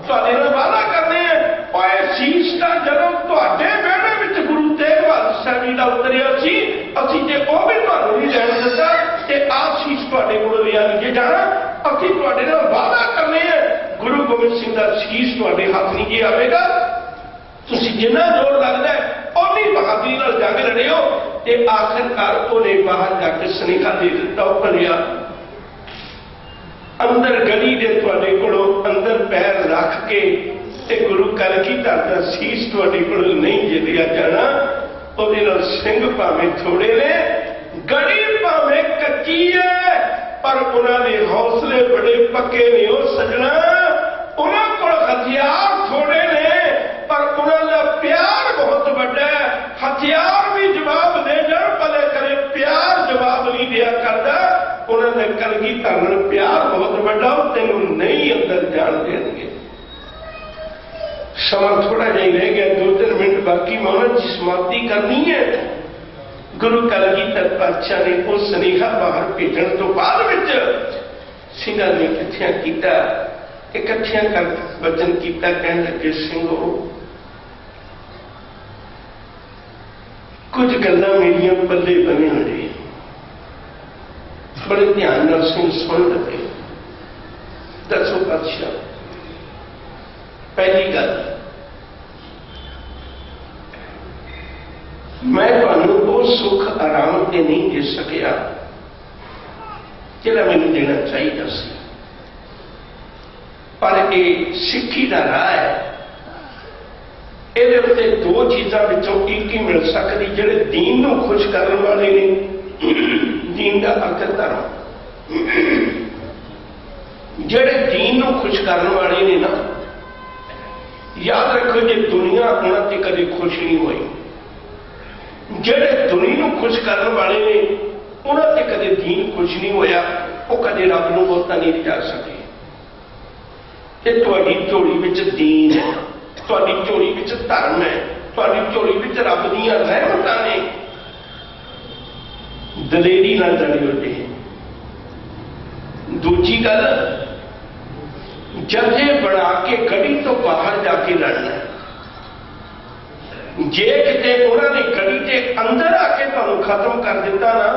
ਤੁਹਾਡੇ ਨਾਲ ਵਾਅਦਾ ਕਰਨੇ ਆ। ਉਹ ਸੀਸ ਤਾਂ ਜਦੋਂ ਤੁਹਾਡੇ ਵਿਹੜੇ ਵਿੱਚ ਗੁਰੂ ਤੇਗ ਬਹਾਦਰ ਸਾਹਿਬ ਜੀ ਦਾ ਉਤਰਿਆ ਸੀ, ਅਸੀਂ ਤੇ ਉਹ ਵੀ ਤੁਹਾਨੂੰ ਨਹੀਂ ਲੈਣ ਦਿੱਤਾ, ਤੇ ਆਹ ਸੀਸ ਤੁਹਾਡੇ ਕੋਲ ਲਿਆ ਨਹੀਂ ਜਾਣਾ। ਅਸੀਂ ਤੁਹਾਡੇ ਨਾਲ ਵਾਅਦਾ ਕਰਨੇ ਆ, ਗੁਰੂ ਗੋਬਿੰਦ ਸਿੰਘ ਦਾ ਸੀਸ ਤੁਹਾਡੇ ਹੱਥ ਨਹੀਂ ਜੇ ਆਵੇਗਾ। ਤੁਸੀਂ जिन्ना जोर लगता है उन्नी बहादुरी नाल जंग लड़ियो। ते आखिरकार उन्हें बाहर जाके सुनेहा दे दिता, वो भलिया अंदर गली दे तुहाडे कोलों अंदर पैर रख के ते गुरु कलगीधर दा सीस तुहाडे कोलों नहीं जिलिया जाना। उहदे नाल सिंह भावें थोड़े ने, गली भावें कच्ची है, पर उन्होंने हौसले बड़े पक्के ने। वो सजना उन्होंने को हथियार थोड़े ने, पर उन्होंने प्यार बहुत बड़ा है। हथियार भी जवाब दे जाए भले करे, प्यार जवाब नहीं दिया करता। उन्होंने कलगीधर नाल प्यार बहुत बड़ा, तेनों नहीं अंदर जान देंगे। समा थोड़ा जा रह गया, 2-3 मिनट बाकी, मैं उन्होंने समाप्ति करनी है। गुरु कलगीधर पातशाह ने वो सुनेहा बाहर भेजण तो बाद विच सिंघां ने इकट्ठियां कीता, इकट्ठियां कर वचन कीता। कहण लगे, सिंघो कुछ गल्लां मेरियां पल्ले बने होए, बड़े ध्यान नाल सिंह सुन लगे। दसो पातशाह, पहली गल, मैं तुहानूं वो सुख आराम ते नहीं दे सकिया जिहड़ा मैनूं देना चाहिए सी, पर यह सिक्खी का राह है। ये उत्ते 2 चीज़ों विचों एक ही मिल सकती, जिहड़े दीन नूं खुश करने वाले ने, दीन का अर्थ धर्म, जिहड़े दीन नूं खुश करने वाले ने ना, याद रखो जे दुनिया उन्हां ते कदे खुश नहीं हुई। जिहड़े दुनिया नूं खुश करने वाले ने उन्हां ते कदे दीन खुश नहीं होया, वो कदे रब नूं बहुता नहीं जा सके। ते तुहाडी झोली विच दीन है, तुहाडी झोली विच धर्म है, तुहाडी झोली विच रब दीयां रहमतां ने। दलेरी नाल लड़ियो जी। दूजी गल, जजे बना के गढ़ी तो बाहर जाके लड़ना। जे किते उन्होंने गढ़ी के अंदर आके तुहानूं खत्म कर दिता ना,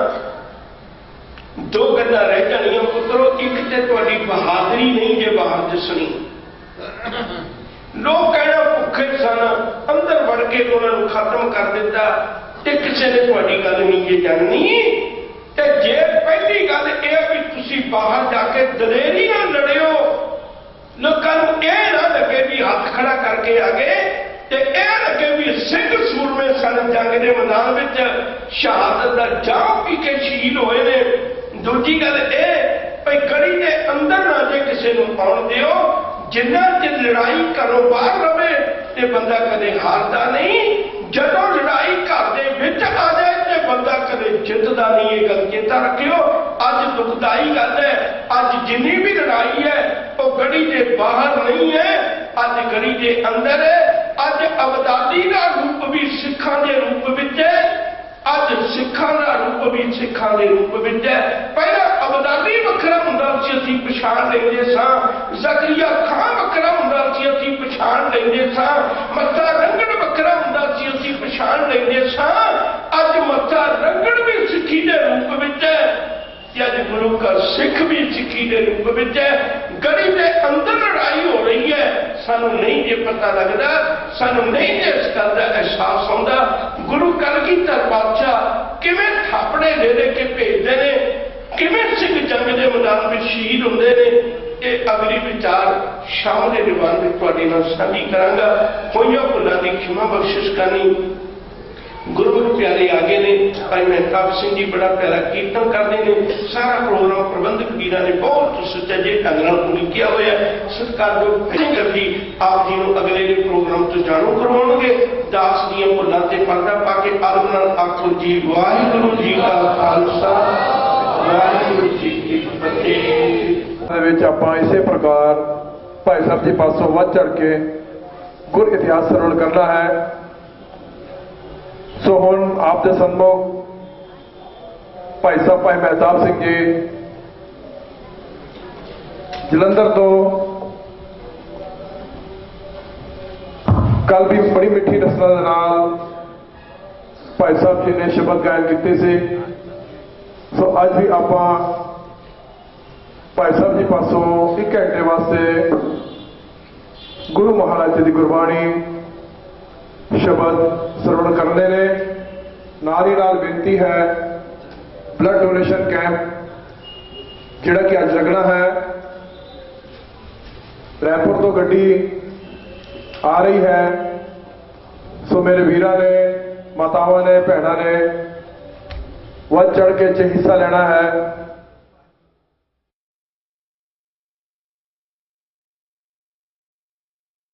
2 गल्लां रह जानियां पुत्रो। एक ते तुहाडी बहादुरी नहीं जे बाहर दिसनी। लोग कहना भुखे सन, अंदर वड़ के उन्होंने खत्म कर दिता, ते किसी ने तुहाडी गल नहीं जे जाननी। ते जे पहली गल यह भी तुसीं बाहर जाके दलेरी नाल लड़ियो, लोगों को यह ना लगे भी हाथ खड़ा करके आ गए, ते यह लगे भी सिंह सूरमे सन, जंग के मैदान में शहादत का जाम पी के शहीद होए ने। दूजी गल भाई गली के अंदर ना जे किसी को आउण दिओ, जिन्ना चिर लड़ाई घरों बाहर रहे ते बंदा कदे हारदा नहीं। जदों लड़ाई घर दे विच आ जाए ते बंदा कदे जितदा नहीं। ये गल चेता रखियो। अज दुखदाई गल है, अज जिन्नी भी लड़ाई है वो गढ़ी के बाहर नहीं है, अज गढ़ी के अंदर है। अज अबदादी का रूप भी सिखां के रूप विच है, अज सिखां का रूप भी सिखां के रूप विच है। पहला अबदादी वखरा हुंदा सी, असीं पछाण लैंदे सां। ज़करिया खां वखरा हुंदा सी, असीं पछाण लैंदे सां। मत्था रंगण वखरा हुंदा सी, असीं पछाण लैंदे सां। अज मत्था रंगण भी सिक्खी के रूप विच है, अज गुरु का सिख भी सिक्खी के रूप विच है। गढ़ी के अंदर लड़ाई हो रही है, सानू नहीं जे पता लगता, सानू नहीं जे इस गल का एहसास होंदा। गुरु कलगीधर पातशाह किवें थापड़े दे दे के भेजते हैं, किवें सिख जंग के मैदान में शहीद होंदे ने, ये अगली विचार शाम के दीवान में तुहाडे नाल साझी करांगा। होइयां भुल्लां दी क्षमा बख्शिश करनी। गुरु प्यारे आगे ने, भाई मेहताब सिंह जी बड़ा प्यारा कीर्तन करते हैं। सारा प्रोग्राम प्रबंधक वीर ने बहुत सुचजे ढंग नाल पूरी किया हुआ है। सरकार जो जी आप जी को अगले प्रोग्राम तो जाणू करवाउणगे। दास दियां भुल्लां ते पर्दा पा के आदब नाल आखो जी वाहिगुरू जी का खालसा वाहिगुरू जी की फतेह। आपां इसे प्रकार भाई साहब जी पासों वध चढ़ के गुर इतिहास सरवण करना है। सो हुण आप दे सन्मुख भाई साहब भाई मेहताब सिंह जी जलंधर तो कल भी बड़ी मिठी रस्म दे नाल भाई साहब जी ने शब्द गायन कीते सी। सो अज भी आपां भाई साहब जी पासों 1 घंटे वास्ते गुरु महाराज जी की गुरबाणी शब्द सरवण करने ने। नाल ही नाल बेनती है ब्लड डोनेशन कैंप जिहड़ा कि अज लगना है, रैपुर तो गड्डी आ रही है। सो मेरे वीरां ने, मातावां ने, भैणां ने वध चढ़ के हिस्सा लेना है।